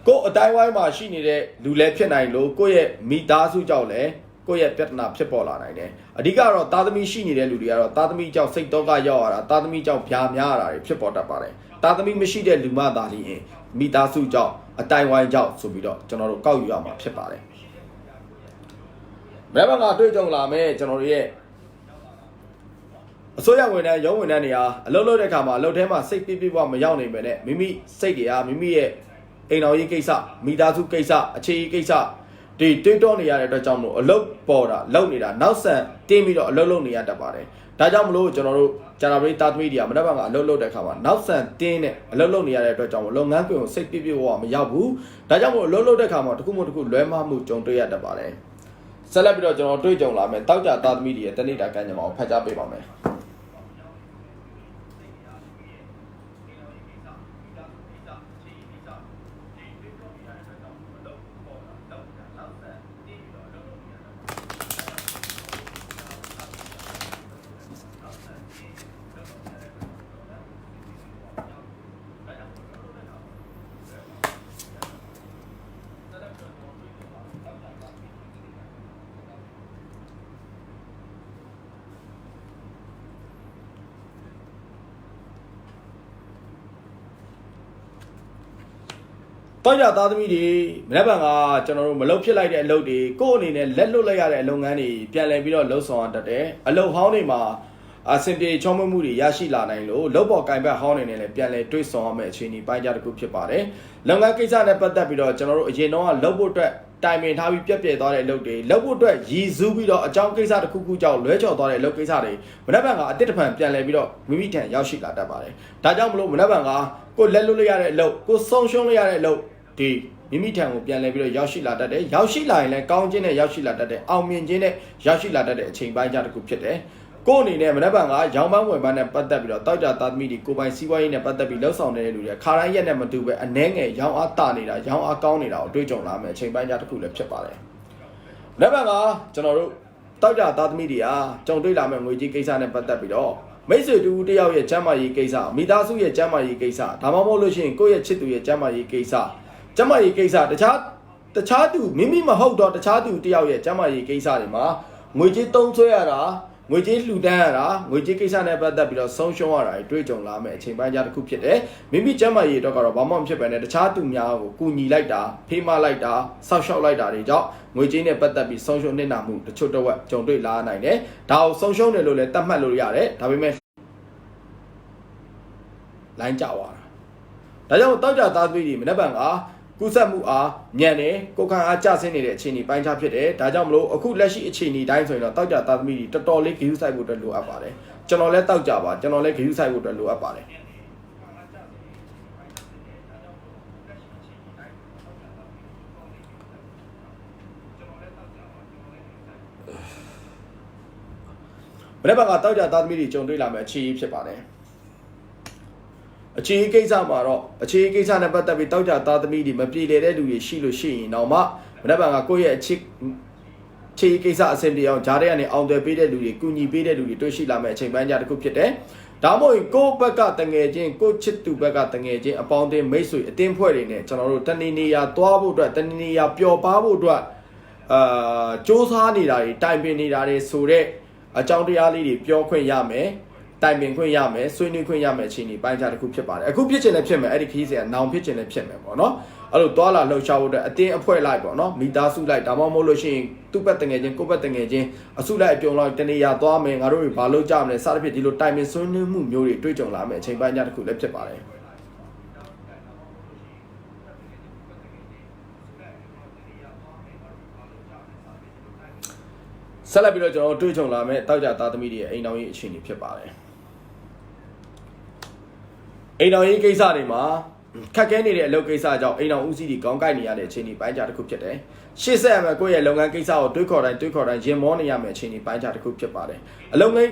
ကိုယ့်အတိုင်းဝိုင်းမှာရှိနေတဲ့လူလည်းဖြစ်နိုင်လို့ကိုယ့်ရဲ့မိသားစုကြောင့်လည်းကိုယ့်ရဲ့ပြဿနာဖြစ်ပေါ်လာနိုင်တယ်အဓိကတော့သားသမီးရှိနေတဲ့လူတွေကတော့သားသမီးကြောင့်စိတ်တော့ကရောက်ရတာသားသမီးကြောင့်ဗျာများရတာတွေဖြစ်ပေါ်တတ်ပါတယ်သားသမီးမရှိတဲ့လူမှသာလျှင်မိသားစုကြောင့် အတိုင်ဝိုင်းကြောက်ဆိုပြီးတော့ကျွန်တော်တို့ကောက်ယူရမှာဖြစ်ပါတယ်မဲဘန်ကတွေ့ကြုံလာမယ်ကျွန်တော်တို့ရဲ့အစိုးရဝန်ထမ်းရုံးဝန်ထမ်းတွေဟာအလုပ်လုပ်တဲ့အခါမှာအလုပ်ထဲမှာစိတ်ပြပြမရောက်နိုင်ပဲနဲ့မိမိစိတ်တွေကမိမိရဲ့အိမ်တော်ရေးကိစ္စမိသားစုကိစ္စအခြေရေးကိစ္စဒီတွေးတောနေရတဲ့အတွက်ကြောင့်မို့အလုပ်ပေါ်တာလုပ်နေတာနောက်ဆန်တင်းပြီးတော့အလုပ်လုပ်နေရတတ်ပါတယ်ဒါကြောင့်မလို့ကျွန်တော်တို့ဂျာနာဘရီတာသမီတွေကမနက်ဖြန်ကအလုပ်လုပ်တဲ့အခါမှာနောက်ဆန်တင်းနဲ့အလုပ်လုပ်နေရတဲ့အတွက်ကြောင့်လုပ်ငန်းခွင်ကိုစိတ်ပြပြမရောက်ဘူးဒါကြောင့်မို့အလုပ်လုပ်တဲ့အခါမှာတစ်ခုမှတစ်ခုလွဲမှားမှုကြုံတွေ့ရတတ်ပါတယ်ဆက်လက်ပြီးတော့ကျွန်တော်တွေ့ကြုံလာမယ်တောက်ကြတာသမီတွေရဲ့တနေ့တာကံကြမ္မာကိုဖတ်ကြားပေးပါမယ်တောကြသားသမီးတွေမနေ့ကကျွန်တော်တို့မလုပ်ဖြစ်လိုက်တဲ့အလုပ်တွေကိုယ့်အနေနဲ့လက်လွတ်လိုက်ရတဲ့အလုပ်ငန်းတွေပြန်လည်ပြီးတော့လှုပ်ဆောင်ရတတ်တယ်အလုပ်ဟောင်းတွေမှာအဆင်ပြေချောမွေ့မှုတွေရရှိလာနိုင်လို့လုပ်ပေါ်ကင်ဘက်ဟောင်းတွေနဲ့လည်းပြန်လည်တွေ့ဆုံရမယ့်အခြေအနေပိုင်းခြားတစ်ခုဖြစ်ပါတယ်လုပ်ငန်းကိစ္စနဲ့ပတ်သက်ပြီးတော့ကျွန်တော်တို့အရင်တော့လုပ်ဖို့အတွက်တိုင်ပင်ထားပြီးပြက်ပြဲသွားတဲ့အလုပ်တွေလုပ်ဖို့အတွက်ရည်စူးပြီးတော့အကြောင်းကိစ္စတစ်ခုခုကြောင့်လွဲချော်သွားတဲ့အလုပ်ကိစ္စတွေမနေ့ကအတစ်တဖန်ပြန်လည်ပြီးတော့မိမိထံရောက်ရှိလာတတ်ပါတယ်ဒါကြောင့်မလို့မနေ့ကကိုလက်လွတ်လိုက်ရတဲ့အလုပ်ကိုဆုံးရှုံးလိုက်ရတဲ့အလုပ်ဒီမိမိထံကိုပြန်လဲပြီးတော့ရောက်ရှိလာတတ်တယ်ရောက်ရှိလာရင်လည်းကောင်းခြင်းနဲ့ရောက်ရှိလာတတ်တယ်အောင်မြင်ခြင်းနဲ့ရောက်ရှိလာတတ်တဲ့အချိန်ပိုင်းခြားတစ်ခုဖြစ်တယ်ကိုယ်အနေနဲ့မနေ့ကရောင်းပန်းဝယ်ပန်းနဲ့ပတ်သက်ပြီးတော့တောက်ကြသားသမီးတွေကိုပိုင်စီးပွားရေးနဲ့ပတ်သက်ပြီးလှုပ်ဆောင်နေတဲ့လူတွေခါတိုင်းရက်နဲ့မတူပဲအနှဲငယ်ရောင်းအားတာနေတာရောင်းအားကောင်းနေတာကိုတွေးကြုံလာမယ်အချိန်ပိုင်းခြားတစ်ခုလည်းဖြစ်ပါတယ်မနေ့ကကျွန်တော်တို့တောက်ကြသားသမီးတွေဟာကြုံတွေ့လာမယ့်ငွေကြေးကိစ္စနဲ့ပတ်သက်ပြီးတော့မိတ်ဆွေတူတယောက်ရဲ့ကျမ်းမာရေးကိစ္စမိသားစုရဲ့ကျမ်းမာရေးကိစ္စဒါမှမဟုတ်လို့ရှိရင်ကိုယ့်ရဲ့ချစ်သူရဲ့ကျမ်းမာရေးကိစ္စကျမကြီးကိစ္စတခြားသူမိမိမဟုတ်တော့တခြားသူတယောက်ရဲ့ကျမကြီးကိစ္စတွေမှာငွေကြေးသုံးဆွဲရတာငွေကြေးလှူဒန်းရတာငွေကြေးကိစ္စနဲ့ပတ်သက်ပြီးတော့ဆုံးရှုံးရတာတွေ့ကြုံလာမယ်အချိန်ပိုင်းခြားတစ်ခုဖြစ်တယ်မိမိကျမကြီးတော့ကတော့ဘာမှမဖြစ်ပဲနဲ့တခြားသူများကိုကူညီလိုက်တာဖေးမလိုက်တာဆောက်ရှောက်လိုက်တာတွေကြောင့်ငွေကြေးနဲ့ပတ်သက်ပြီးဆုံးရှုံးနေတာမှုတချို့တော့ကြုံတွေ့လာနိုင်တယ်ဒါကိုဆုံးရှုံးတယ်လို့လည်းသတ်မှတ်လို့ရတယ်ဒါပေမဲ့လိုင်းကြွားတာဒါကြောင့်တောက်ကြသားသွေးတွေမနေ့ကကုသမှုအားညံ့တယ်ကိုခံအားကျဆင်းနေတဲ့အခြေအနေပိုင်းခြားဖြစ်တယ်ဒါကြောင့်မလို့အခုလက်ရှိအခြေအနေတိုင်းဆိုရင်တော့တောက်ကြသားသမီးတွေတော်တော်လေးဂရုစိုက်ဖို့အတွက်လိုအပ်ပါတယ်ကျွန်တော်လည်းတောက်ကြပါကျွန်တော်လည်းဂရုစိုက်ဖို့အတွက်လိုအပ်ပါတယ်ဘယ်ဘက်ကတောက်ကြသားသမီးတွေကြုံတွေ့လာမယ့်အခြေအနေဖြစ်ပါတယ်အခြေကိစ္စမှာတော့အခြေကိစ္စနဲ့ပတ်သက်ပြီးတောက်ကြသားသမီးတွေမပြေလည်တဲ့လူတွေရှိလို့ရှိရင်တော့မှမနေ့ကကိုယ့်ရဲ့အခြေကိစ္စအဆင်ပြေအောင်ဂျားတဲ့ကနေအောင်သွယ်ပေးတဲ့လူတွေကူညီပေးတဲ့လူတွေတွေ့ရှိလာမယ့်အချိန်ပိုင်းကြတစ်ခုဖြစ်တယ်။ဒါမှမဟုတ်ကိုယ့်ဘက်ကတငယ်ချင်းကိုယ့်ချစ်သူဘက်ကတငယ်ချင်းအပေါင်းအသင်းမိတ်ဆွေအတင်းဖွဲ့တွေနဲ့ကျွန်တော်တို့တဏီနေရာသွားဖို့အတွက်တဏီနေရာပျော်ပါဖို့အတွက်စ조사နေတာတွေတိုင်ပင်နေတာတွေဆိုတဲ့အကြောင်းတရားလေးတွေပြောခွင့်ရမယ်တိုင်ပင်ခွင့်ရမယ်ဆွေးနွေးခွင့်ရမယ်အခြေအနေပိုင်းခြားတစ်ခုဖြစ်ပါတယ်အခုဖြစ်ချင်လည်းဖြစ်မယ်အဲ့ဒီခီးစရာနောင်ဖြစ်ချင်လည်းဖြစ်မယ်ပေါ့နော်အဲ့လိုတွာလာလှုပ်ရှားဖို့အတွက်အတင်းအဖွဲ့လိုက်ပေါ့နော်မိသားစုလိုက်ဒါမှမဟုတ်လို့ရှိရင်သူ့ဘက်တငယ်ချင်းကိုယ့်ဘက်တငယ်ချင်းအစုလိုက်အပြုံလိုက်တနေရာသွားမယ်ငါတို့တွေဘာလုပ်ကြမလဲစသဖြင့်ဒီလိုတိုင်ပင်ဆွေးနွေးမှုမျိုးတွေတွေ့ကြုံလာမယ်အချိန်ပိုင်းခြားတစ်ခုလည်းဖြစ်ပါတယ်ဆက်လက်ပြီးတော့ကျွန်တော်တွေ့ကြုံလာမယ့်တောက်ကြသားသမီးတွေရဲ့အိမ်တော်ရေးအခြေအနေဖြစ်ပါတယ်အိမ်တော်ရေးကိစ္စတွေမှာခက်ခဲနေတဲ့အလုပ်ကိစ္စကြောင့်အိမ်တော်ဦးစီးတွေကောင်းကိုက်နေရတဲ့အခြေအနေပိုင်းခြားတစ်ခုဖြစ်တယ်ရှေ့ဆက်ရမယ်ကိုယ့်ရဲ့လုပ်ငန်းကိစ္စကိုတွေးခေါ်တိုင်းရင်မောနေရမယ့်အခြေအနေပိုင်းခြားတစ်ခုဖြစ်ပါတယ်အလုပ်ငန်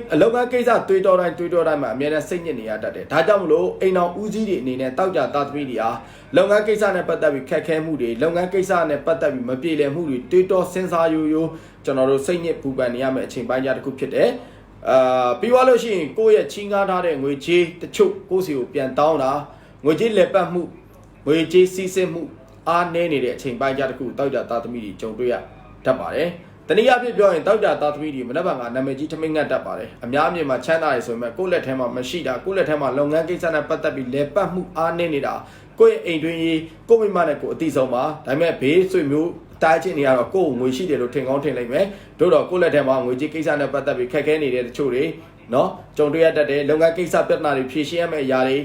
းကိစ္စတွေးတော်တိုင်းမှာအများနဲ့စိတ်ညစ်နေရတတ်တယ်ဒါကြောင့်မလို့အိမ်တော်ဦးစီးတွေအနေနဲ့တောက်ကြသားသမီးတွေဟာလုပ်ငန်းကိစ္စနဲ့ပတ်သက်ပြီးခက်ခဲမှုတွေလုပ်ငန်းကိစ္စနဲ့ပတ်သက်ပြီးမပြေလည်မှုတွေတွေးတော်စဉ်းစားရိုးကျွန်တော်တို့စိတ်ညစ်ပူပန်နေရမယ့်အချိန်ပိုင်းခြားတစ်ခုဖြစ်တယ်ပြီးသွားလို့ရှိရင်ကိုယ့်ရဲ့ချင်းကားထားတဲ့ငွေချေးတချို့ကိုယ့်စီကိုပြန်တောင်းတာငွေကြေးလက်ပတ်မှုငွေကြေးစီးဆင်းမှုအားနည်းနေတဲ့အချိန်ပိုင်းခြားတစ်ခုတောက်ကြသားသမီးတွေကြုံတွေ့ရတတ်ပါတယ်။တနည်းအားဖြင့်ပြောရင်တောက်ကြသားသမီးတွေမနက်ဖြန်ကနာမည်ကြီးထမင်းငတ်တတ်ပါတယ်။အများအမြင်မှာချမ်းသာရဆိုပေမဲ့ကိုယ့်လက်ထဲမှာမရှိတာကိုယ့်လက်ထဲမှာလုပ်ငန်းကိစ္စနဲ့ပတ်သက်ပြီးလက်ပတ်မှုအားနည်းနေတာ ကိုယ့်အိမ်တွင်းရေးကိုယ့်မိမနဲ့ကိုယ်အတိဆုံးပါဒါပေမဲ့ဘေးဆွေမျိုးတားချင်းနေရတော့ကိုယ်ငွေရှိတယ်လို့ထင်ကောင်းထင်လိုက်မယ်တို့တော့ကိုယ့်လက်ထဲမှာငွေကြီးကိစ္စနဲ့ပတ်သက်ပြီးခက်ခဲနေတဲ့တချို့တွေနော်ကြုံတွေ့ရတတ်တယ်လုပ်ငန်းကိစ္စပြဿနာတွေဖြေရှင်းရမယ့်အရာတွေ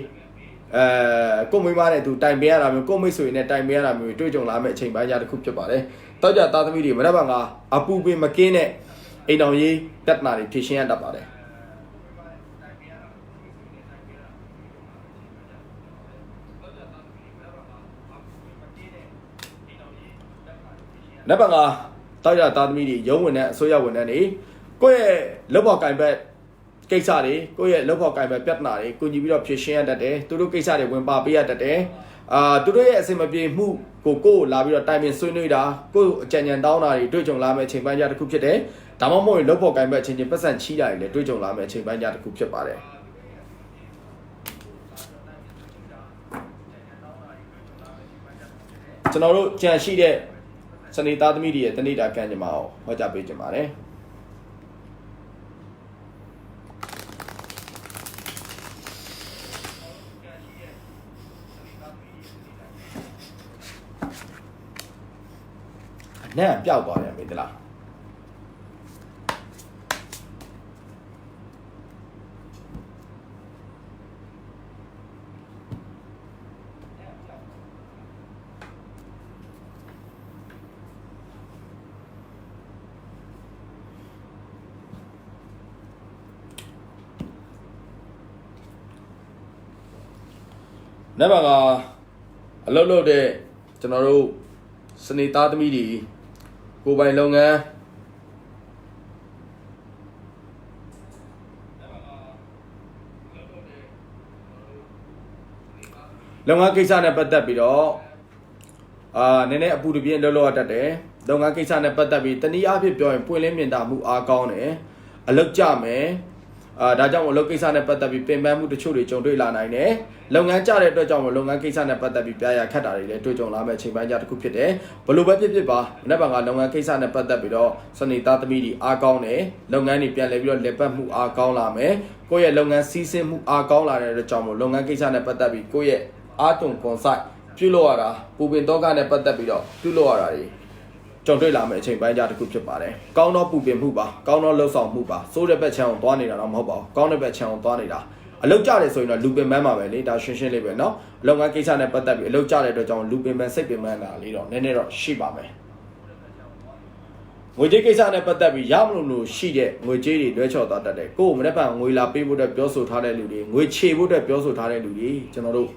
ကိုမိမနဲ့သူတိုင်ပင်ရတာမျိုးကိုမိတ်ဆွေနဲ့တိုင်ပင်ရတာမျိုးတွေ့ကြုံလာမယ့်အချိန်ပိုင်းကြတစ်ခုဖြစ်ပါတယ်တောက်ကြသားသမီးတွေမနက်ဖြန်ကအပူပင်မကင်းတဲ့အိမ်တော်ရေးပြဿနာတွေဖြေရှင်းရတတ်ပါတယ်နက်ဖြန်ကတောက်ကြသားသမီးတွေရုံးဝင်တဲ့အစိုးရဝန်ထမ်းတွေကိုယ့်ရဲ့လုပ်ဖော်ကိုင်ဘက်ကိစ္စတွေကိုယ့်ရဲ့လုပ်ဖော်ကိုင်ဘက်ပြဿနာတွေကိုညီပြီးတော့ဖြေရှင်းရတတ်တယ်သူတို့ကိစ္စတွေဝင်ပါပေးရတတ်တယ်သူတို့ရဲ့အစင်မပြေမှုကိုလာပြီးတော့တိုင်ပင်ဆွေးနွေးတာကိုအကြံဉာဏ်တောင်းတာတွေတွေ့ကြုံလာမယ့်အချိန်ပိုင်းကြတစ်ခုဖြစ်တယ်ဒါမှမဟုတ်လုပ်ဖော်ကိုင်ဘက်ချင်းချင်းပတ်စံချီးတာတွေလည်းတွေ့ကြုံလာမယ့်အချိန်ပိုင်းကြတစ်ခုဖြစ်ပါတယ်ကျွန်တော်တို့ကြံရှိတဲ့စနေသားသမီးတွေရဲ့တနေ့တာကံကြမ္မာကိုဟောကြားပေးကြပါတယ်နဲ့ပျောက်သွားတယ်မေတ္တလားနောက်ပါကအလုပ်လုပ်တဲ့ကျွန်တော်တို့စနေသားသမီးတွေကိုယ်ပိုင်လုပ်ငန်းကိစ္စနဲ့ပတ်သက်ပြီးတော့နည်းနည်းအပူတပြင်းလုပ်ရတတ်တယ်လုပ်ငန်းကိစ္စနဲ့ပတ်သက်ပြီးတနည်းအားဖြင့်ပြောရင်ပွင့်လင်းမြင်သာမှုအားကောင်းတယ်အလုပ်ကြမယ်ဒါကြောင့်အလုပ်ကိစ္စနဲ့ပတ်သက်ပြီးပင်ပန်းမှုတချို့တွေကြုံတွေ့လာနိုင်တယ်လုပ်ငန်းကြတဲ့အတွက်ကြောင့်လုပ်ငန်းကိစ္စနဲ့ပတ်သက်ပြီးပြရခက်တာတွေလည်းတွေ့ကြုံလာမယ့်အချိန်ပိုင်းကြတစ်ခုဖြစ်တယ်ဘလို့ပဲဖြစ်ပါမနေ့ကလုပ်ငန်းကိစ္စနဲ့ပတ်သက်ပြီးတော့စနေသားသမီးတွေအားကောင်းတယ်လုပ်ငန်းတွေပြန်လည်ပြီးတော့လက်ပတ်မှုအားကောင်းလာမယ်ကိုယ့်ရဲ့လုပ်ငန်းစီးဆင်းမှုအားကောင်းလာတဲ့အတွက်ကြောင့်လုပ်ငန်းကိစ္စနဲ့ပတ်သက်ပြီးကိုယ့်ရဲ့အားသွန်ကွန်ဆိုင်ပြုလုပ်ရတာပူပင်တော့ကနဲ့ပတ်သက်ပြီးတော့ပြုလုပ်ရတာတွေကြုံတွေ့လာမယ့်အချိန်ပိုင်းကြတစ်ခုဖြစ်ပါတယ်။ကောင်းသောပူပင်မှုပါကောင်းသောလှုပ်ဆောင်မှုပါစိုးတဲ့ဘက်ချမ်းအောင်သွားနေတာတော့မဟုတ်ပါဘူး။ကောင်းတဲ့ဘက်ချမ်းအောင်သွားနေတာအလုပ်ကြတယ်ဆိုရင်တော့လူပင်ပန်းပါပဲလေဒါရှင်းလေးပဲเนาะအလုပ်ငန်းကိစ္စနဲ့ပတ်သက်ပြီးအလုပ်ကြတဲ့အတွက်ကြောင့်လူပင်ပန်းစိတ်ပင်ပန်းတာလေးတော့နည်းနည်းတော့ရှိပါမယ်။ငွေကြေးကိစ္စနဲ့ပတ်သက်ပြီးရမလို့ရှိတဲ့ငွေကြေးတွေလွှဲချော်သွားတတ်တယ်။ကိုယ်မနေ့ကငွေလာပေးဖို့အတွက်ပြောဆိုထားတဲ့လူတွေငွေချေဖို့အတွက်ပြောဆိုထားတဲ့လူတွေကျွန်တော်တို့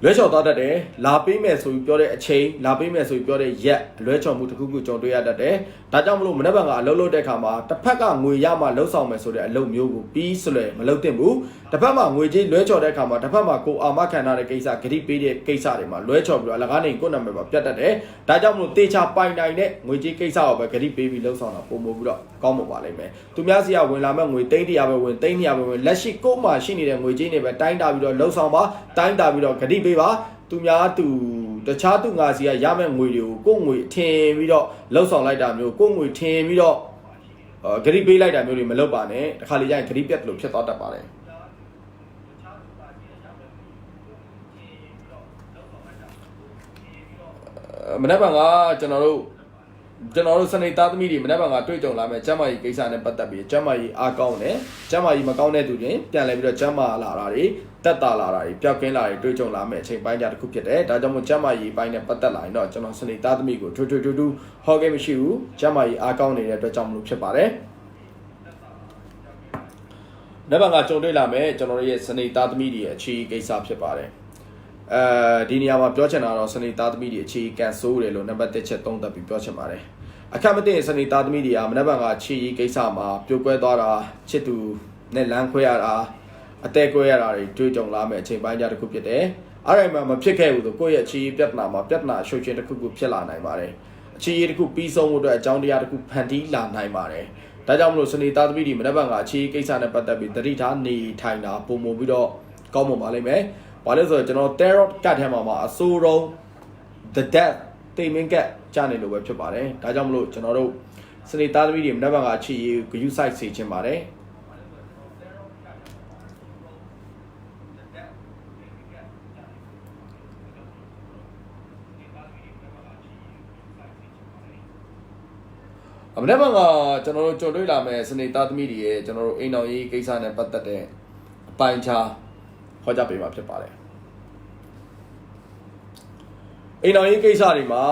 လွဲချော်သွားတတ်တယ်လာပေးမယ်ဆိုပြီးပြောတဲ့အချိန်လာပေးမယ်ဆိုပြီးပြောတဲ့ရက်လွဲချော်မှုတစ်ခုခုကြုံတွေ့ရတတ်တယ်ဒါကြောင့်မလို့မနေ့ကအလုပ်လုပ်တဲ့အခါမှာတစ်ဖက်ကငွေရမှလှုပ်ဆောင်မယ်ဆိုတဲ့အလုပ်မျိုးကိုပြီးဆိုလဲမလုပ်သင့်ဘူးတစ်ဖက်မှာငွေကြေးလွဲချော်တဲ့အခါမှာတစ်ဖက်မှာကိုအာမခံထားတဲ့ကိစ္စဂရိပေးတဲ့ကိစ္စတွေမှာလွဲချော်ပြီးတော့အလကားနေကိုယ့်နာမည်ပါပြတ်တတ်တယ်ဒါကြောင့်မလို့တေချာပိုင်နိုင်တဲ့ငွေကြေးကိစ္စကိုပဲဂရိပေးပြီးလှုပ်ဆောင်တာပုံမပြီးတော့ကောင်းမှာပါလိမ့်မယ်သူများစီကဝင်လာမဲ့ငွေ300ပဲဝင်300ပဲဝင်လက်ရှိကိုယ့်မှာရှိနေတဲ့ငွေကြေးတွေပဲတိုင်းတာပြီးတော့လှုပ်ဆောင်ပါတိုင်းတာပြီးတော့ဂရိပေးပါသူများသူတခြားသူငါစီကရမယ့်ငွေတွေကိုကိုယ်ငွေထင်ပြီးတော့လှုပ်ဆောင်လိုက်တာမျိုးကိုယ်ငွေထင်ပြီးတော့ဂရိပေးလိုက်တာမျိုးတွေမလုပ်ပါနဲ့တခါလေကျရင်ဂရိပြတ်လို့ဖြစ်သွားတတ်ပါတယ်မနေ့ကကျွန်တော်တို့စနေသားသမီးတွေမနေ့ကတွေ့ကြုံလာမယ်ကျမ်းမာရေးကိစ္စနဲ့ပတ်သက်ပြီးကျမ်းမာရေးအားကောင်းတယ်ကျမ်းမာရေးမကောင်းတဲ့သူတွေပြန်လည်ပြီးတော့ကျမ်းမာလာတာတွေတက်တာလာတာတွေပျောက်ကင်းလာတွေတွေ့ကြုံလာမယ်အချိန်ပိုင်းကြတစ်ခုဖြစ်တယ်ဒါကြောင့်မို့ကျမ်းမာရေးပိုင်းနဲ့ပတ်သက်လာရင်တော့ကျွန်တော်စနေသားသမီးကိုထူးဟောခဲ့မရှိဘူးကျမ်းမာရေးအားကောင်းနေတဲ့အတွက်ကြောင့်မလို့ဖြစ်ပါတယ်နေ့ကကြုံတွေ့လာမယ်ကျွန်တော်ရဲ့စနေသားသမီးတွေရဲ့အခြေကိစ္စဖြစ်ပါတယ်ဒီနေရာမှာပြောချင်တာတော့စနေသားသမီးတွေအခြေကန်ဆိုးတယ်လို့နံပါတ်1ချက်သုံးသပ်ပြီးပြောချင်ပါတယ်အခက်မသိစနေသားသမီးတွေကမနက်ဖြန်ကခြေရေးကိစ္စမှာပြိုကွဲသွားတာချစ်သူနဲ့လမ်းခွဲရတာအသက်ကွဲရတာတွေတွေ့ကြုံလာမယ်အချိန်ပိုင်းကြတစ်ခုဖြစ်တယ်အဲ့ဒါမှမဖြစ်ခဲ့ဘူးဆိုကိုယ့်ရဲ့အခြေရေးပြဿနာမှာပြဿနာရှုပ်ချင်းတစ်ခုခုဖြစ်လာနိုင်ပါတယ်အခြေရေးတစ်ခုပြီးဆုံးဖို့အတွက်အကြောင်းတရားတစ်ခုဖန်တီးလာနိုင်ပါတယ်ဒါကြောင့်မလို့စနေသားသမီးတွေမနက်ဖြန်ကအခြေရေးကိစ္စနဲ့ပတ်သက်ပြီးတတိထားနေထိုင်တာပုံမပြီးတော့ကောင်းမွန်ပါလိမ့်မယ်ဘာလို့ဆိုတော့ကျွန်တော် tarot ကတ်ထဲမှာအဆိုးဆုံး the death တိမ်မင်းကတ်ကြားနေလို့ပဲဖြစ်ပါတယ်ဒါကြောင့်မလို့ကျွန်တော်တို့စနေသားသမီးတွေမနက်ဖြန်ကအခြေရေးဂရုစိုက်စေချင်ပါတယ် အမနေ့ကကျွန်တော်တို့ကြုံတွေ့လာမယ်စနေသားသမီးတွေရဲ့ကျွန်တော်တို့အိမ်တော်ရေးကိစ္စနဲ့ပတ်သက်တဲ့အပိုင်းခြားဟောကြားပေးမှာဖြစ်ပါတယ်အိမ်တော်ရေးကိစ္စတွေမှာ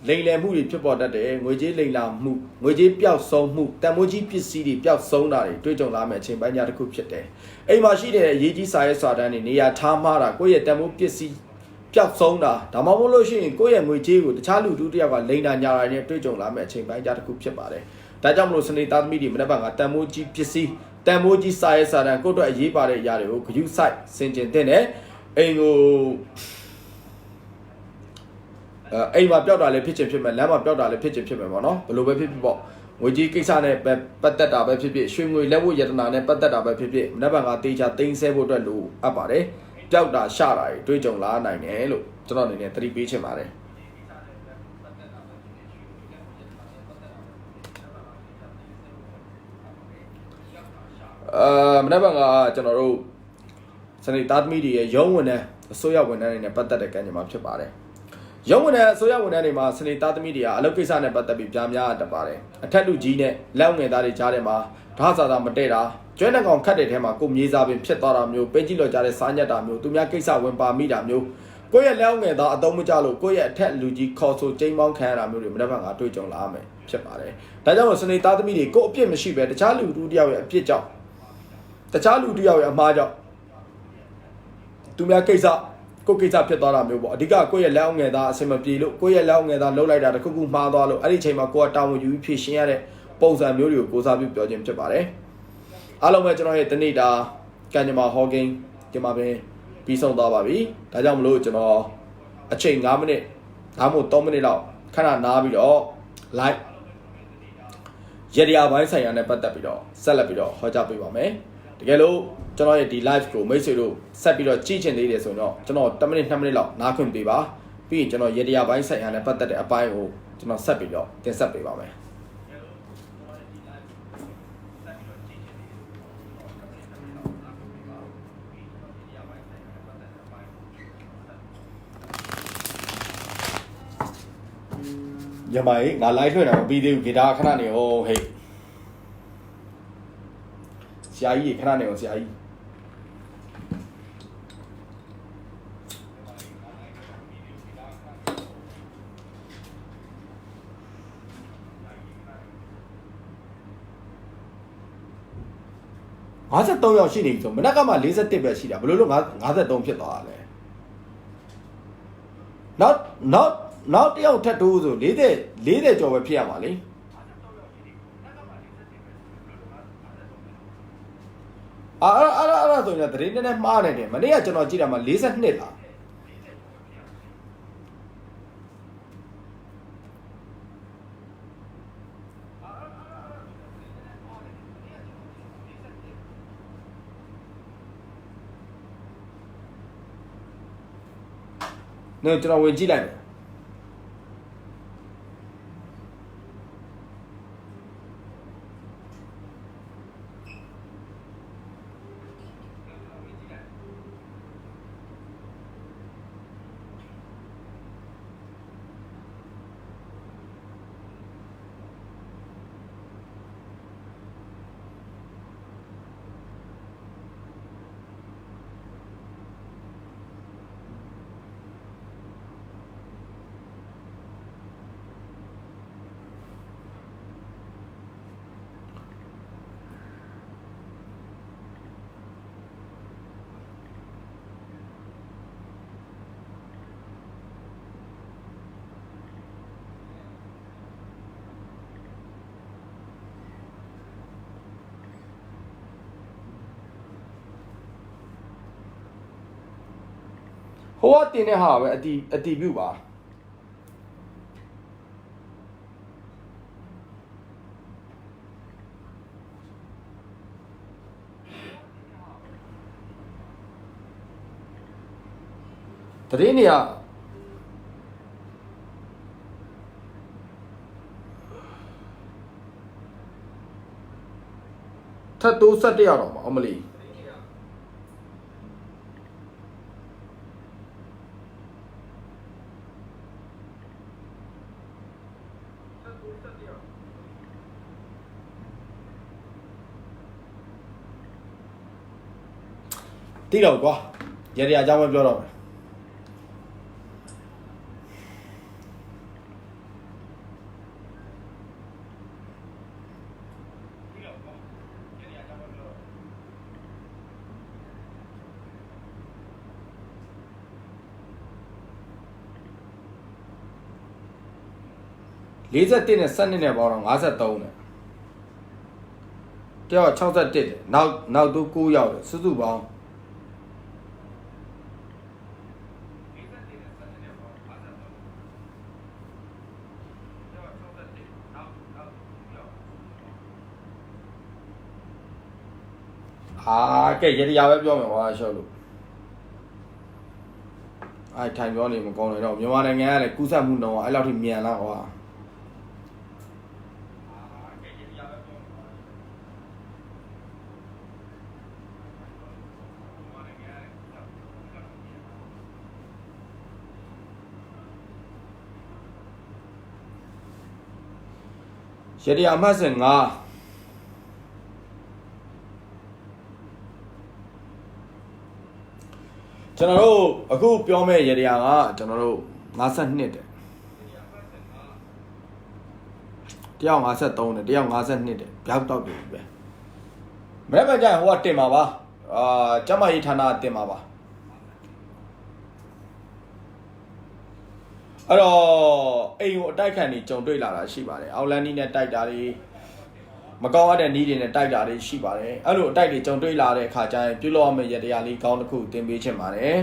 လိမ်လည်မှုတွေဖြစ်ပေါ်တတ်တယ်ငွေကြေးလိမ်လာမှုငွေကြေးပျောက်ဆုံးမှုတန်ဖိုးကြီးပစ္စည်းတွေပျောက်ဆုံးတာတွေတွေ့ကြုံလာမယ်အချိန်ပိုင်းခြားတစ်ခုဖြစ်တယ်အိမ်မှာရှိတဲ့အရေးကြီးစာရွက်စာတမ်းတွေနေရာထားမှားတာကိုယ့်ရဲ့တန်ဖိုးပစ္စည်းပျောက်ဆုံးတာဒါမှမဟုတ်လို့ရှိရင်ကိုယ့်ရဲ့ငွေကြေးကိုတခြားလူတူတယောက်ကလိမ်တာညာတာတွေနဲ့တွေ့ကြုံလာမယ်အချိန်ပိုင်းခြားတစ်ခုဖြစ်ပါတယ်ဒါကြောင့်မလို့စနေသားသမီးတွေမနေ့ကတန်ဖိုးကြီးပစ္စည်းတန်ဖိုးကြီးစာရွက်စာတမ်းကိုယ့်အတွက်အရေးပါတဲ့အရာတွေကိုဂရုစိုက်ဆင်ခြင်သင့်တယ်အိမ်ကိုအိမ်မှာပျောက်တာလည်းဖြစ်ချင်ဖြစ်မယ်လမ်းမှာပျောက်တာလည်းဖြစ်ချင်ဖြစ်မယ်ပေါ့နော်ဘယ်လိုပဲဖြစ်ဖြစ်ပေါ့ငွေကြီးကိစ္စနဲ့ပတ်သက်တာပဲဖြစ်ဖြစ်ရွှေငွေလက်ဝတ်ရတနာနဲ့ပတ်သက်တာပဲဖြစ်ဖြစ်မနေ့ကတေချာသိမ်းဆဲဖို့အတွက်လိုအပ်ပါတယ်ပျောက်တာရှတာတွေတွေ့ကြုံလာနိုင်တယ်လို့ကျွန်တော်အနေနဲ့သတိပေးချင်ပါတယ်မနေ့ကကျွန်တော်တို့စနေသားသမီးတွေရဲ့ရုံးဝန်ထမ်းအစိုးရဝန်ထမ်းတွေနဲ့ပတ်သက်တဲ့ကံကြမ္မာဖြစ်ပါတယ်ရုံးဝန်ထမ်းအစိုးရဝန်ထမ်းတွေမှာစနေသားသမီးတွေကအလုပ်ကိစ္စနဲ့ပတ်သက်ပြီးပြများတတ်ပါတယ်အထက်လူကြီးနဲ့လက်ငယ်သားတွေကြားထဲမှာဓာတ်စာသားမတည့်တာကျွဲနှကောင်ခတ်တဲ့ထဲမှာကိုမြေစာပင်ဖြစ်သွားတာမျိုးပေးကြည့်လို့ကြားတဲ့စားညက်တာမျိုးသူများကိစ္စဝင်ပါမိတာမျိုးကိုယ့်ရဲ့လက်ငယ်သားအသုံးမကျလို့ကိုယ့်ရဲ့အထက်လူကြီးခေါ်ဆိုချိန်ပေါင်းခံရတာမျိုးတွေမနေ့ကတွေ့ကြုံလာမယ်ဖြစ်ပါတယ်ဒါကြောင့်စနေသားသမီးတွေကိုအပြစ်မရှိပဲတခြားလူတူတယောက်ရဲ့အပြစ်ကြောင့်တခြားလူတယောက်ရဲ့အမှားကြောင့်သူများကိစ္စကိုကိစ္စဖြစ်သွားတာမျိုးပေါ့အဓိကကိုယ့်ရဲ့လက်အောင်ငယ်သားအဆင်မပြေလို့ကိုယ့်ရဲ့လက်အောင်ငယ်သားလှုပ်လိုက်တာတခုခုမှားသွားလို့အဲ့ဒီအချိန်မှာကိုကတာဝန်ယူပြီးဖြည့်ရှင်းရတဲ့ပုံစံမျိုးတွေကိုကိုစားပြုပြောခြင်းဖြစ်ပါတယ်အားလုံးပဲကျွန်တော်ရဲ့တနေ့တာကန်ကြမ္မာဟောဂိမ်းဒီမှာပဲပြီးဆုံးသွားပါပြီဒါကြောင့်မလို့ကျွန်တော်အချိန်9မိနစ်ဒါမှမဟုတ်3မိနစ်လောက်ခဏနားပြီးတော့ live ရတရားပိုင်းဆိုင်ရာနဲ့ပတ်သက်ပြီးတော့ဆက်လက်ပြီးတော့ဟောကြားပေးပါမယ်တကယ်လို့ကျွန်တော်ရဲ့ဒီ live ကိုမိတ်ဆွေတို့ဆက်ပြီးတော့ကြည့်ချင်သေးတယ်ဆိုတော့ကျွန်တော်10မိနစ်2မိနစ်လောက်နားခွင့်ပေးပါပြီးရင်ကျွန်တော်ရတရားပိုင်းဆိုင်ရာနဲ့ပတ်သက်တဲ့အပိုင်းကိုကျွန်တော်ဆက်ပြီးတော့တင်ဆက်ပေးပါမယ်ရမိုင်ငါ live ထွင်တာမပြီးသေးဘူးဂီတာခဏနေဟောဟေးဆရာကြီးခဏနေအောင်ဆရာကြီး53ယောက်ရှိနေပြီဆိုမနက်ကမှ41ပဲရှိတာဘယ်လိုလို့53ဖြစ်သွားတာလဲနောက်တယောက်ထပ်တိုးဆို40ကျော်ပဲဖြစ်ရမှာလေအဲ့ဆိုရင်တရင်နဲ့မှားနေတယ်မနေ့ကကျွန်တော်ကြည့်တာမှာ42လားနော်ကျွန်တော်ဝင်ကြည့်လိုက်မယ်ဟိုကတင်တဲ့ဟာပဲအတီပြုပါတရင်နေရထပ်တိုး7ရောက်တော့မှာအမလီ တိတော့ကွာရေဒီယာအကြောင်းပဲပြောတော့မယ်41နဲ့12နဲ့ပေါင်းတော့53နဲ့တယောက်61တယ်နောက်သူ9ရောက်တယ်စုစုပေါင်းကဲရေဒီယာပဲပြောမယ်ကွာရှော့လို့ထိုင်ပြောနေမကောင်းเลยတော့မြန်မာနိုင်ငံကလည်းကူးစက်မှုနှုန်းကအဲ့လောက်ထိမြန်လာကွာရေဒီယာအမှတ်စဉ်9ကျွန်တော်တို့အခုပြောမယ့်ရေဒီယာကကျွန်တော်တို့52တယ်တယောက်53တယ်တယောက်52တယ်ပြောက်တော့ပြီပဲမနေ့ကကြာဟိုကတင်ပါပါကျမကြီးဌာနတင်ပါပါအဲ့တော့အိမ်ကိုအတိုက်ခံနေကြုံတွေ့လာတာရှိပါတယ်အောက်လန်နီနဲ့တိုက်တာတွေမကောင်းရတဲ့နီးတွေနဲ့တိုက်တာတွေရှိပါတယ်အဲ့လိုအတိုက်တွေကြုံတွေ့လာတဲ့အခါကျရင်ပြုလုပ်ရမယ့်ရတရားလေးကောင်းတစ်ခုတင်ပေးချင်ပါတယ်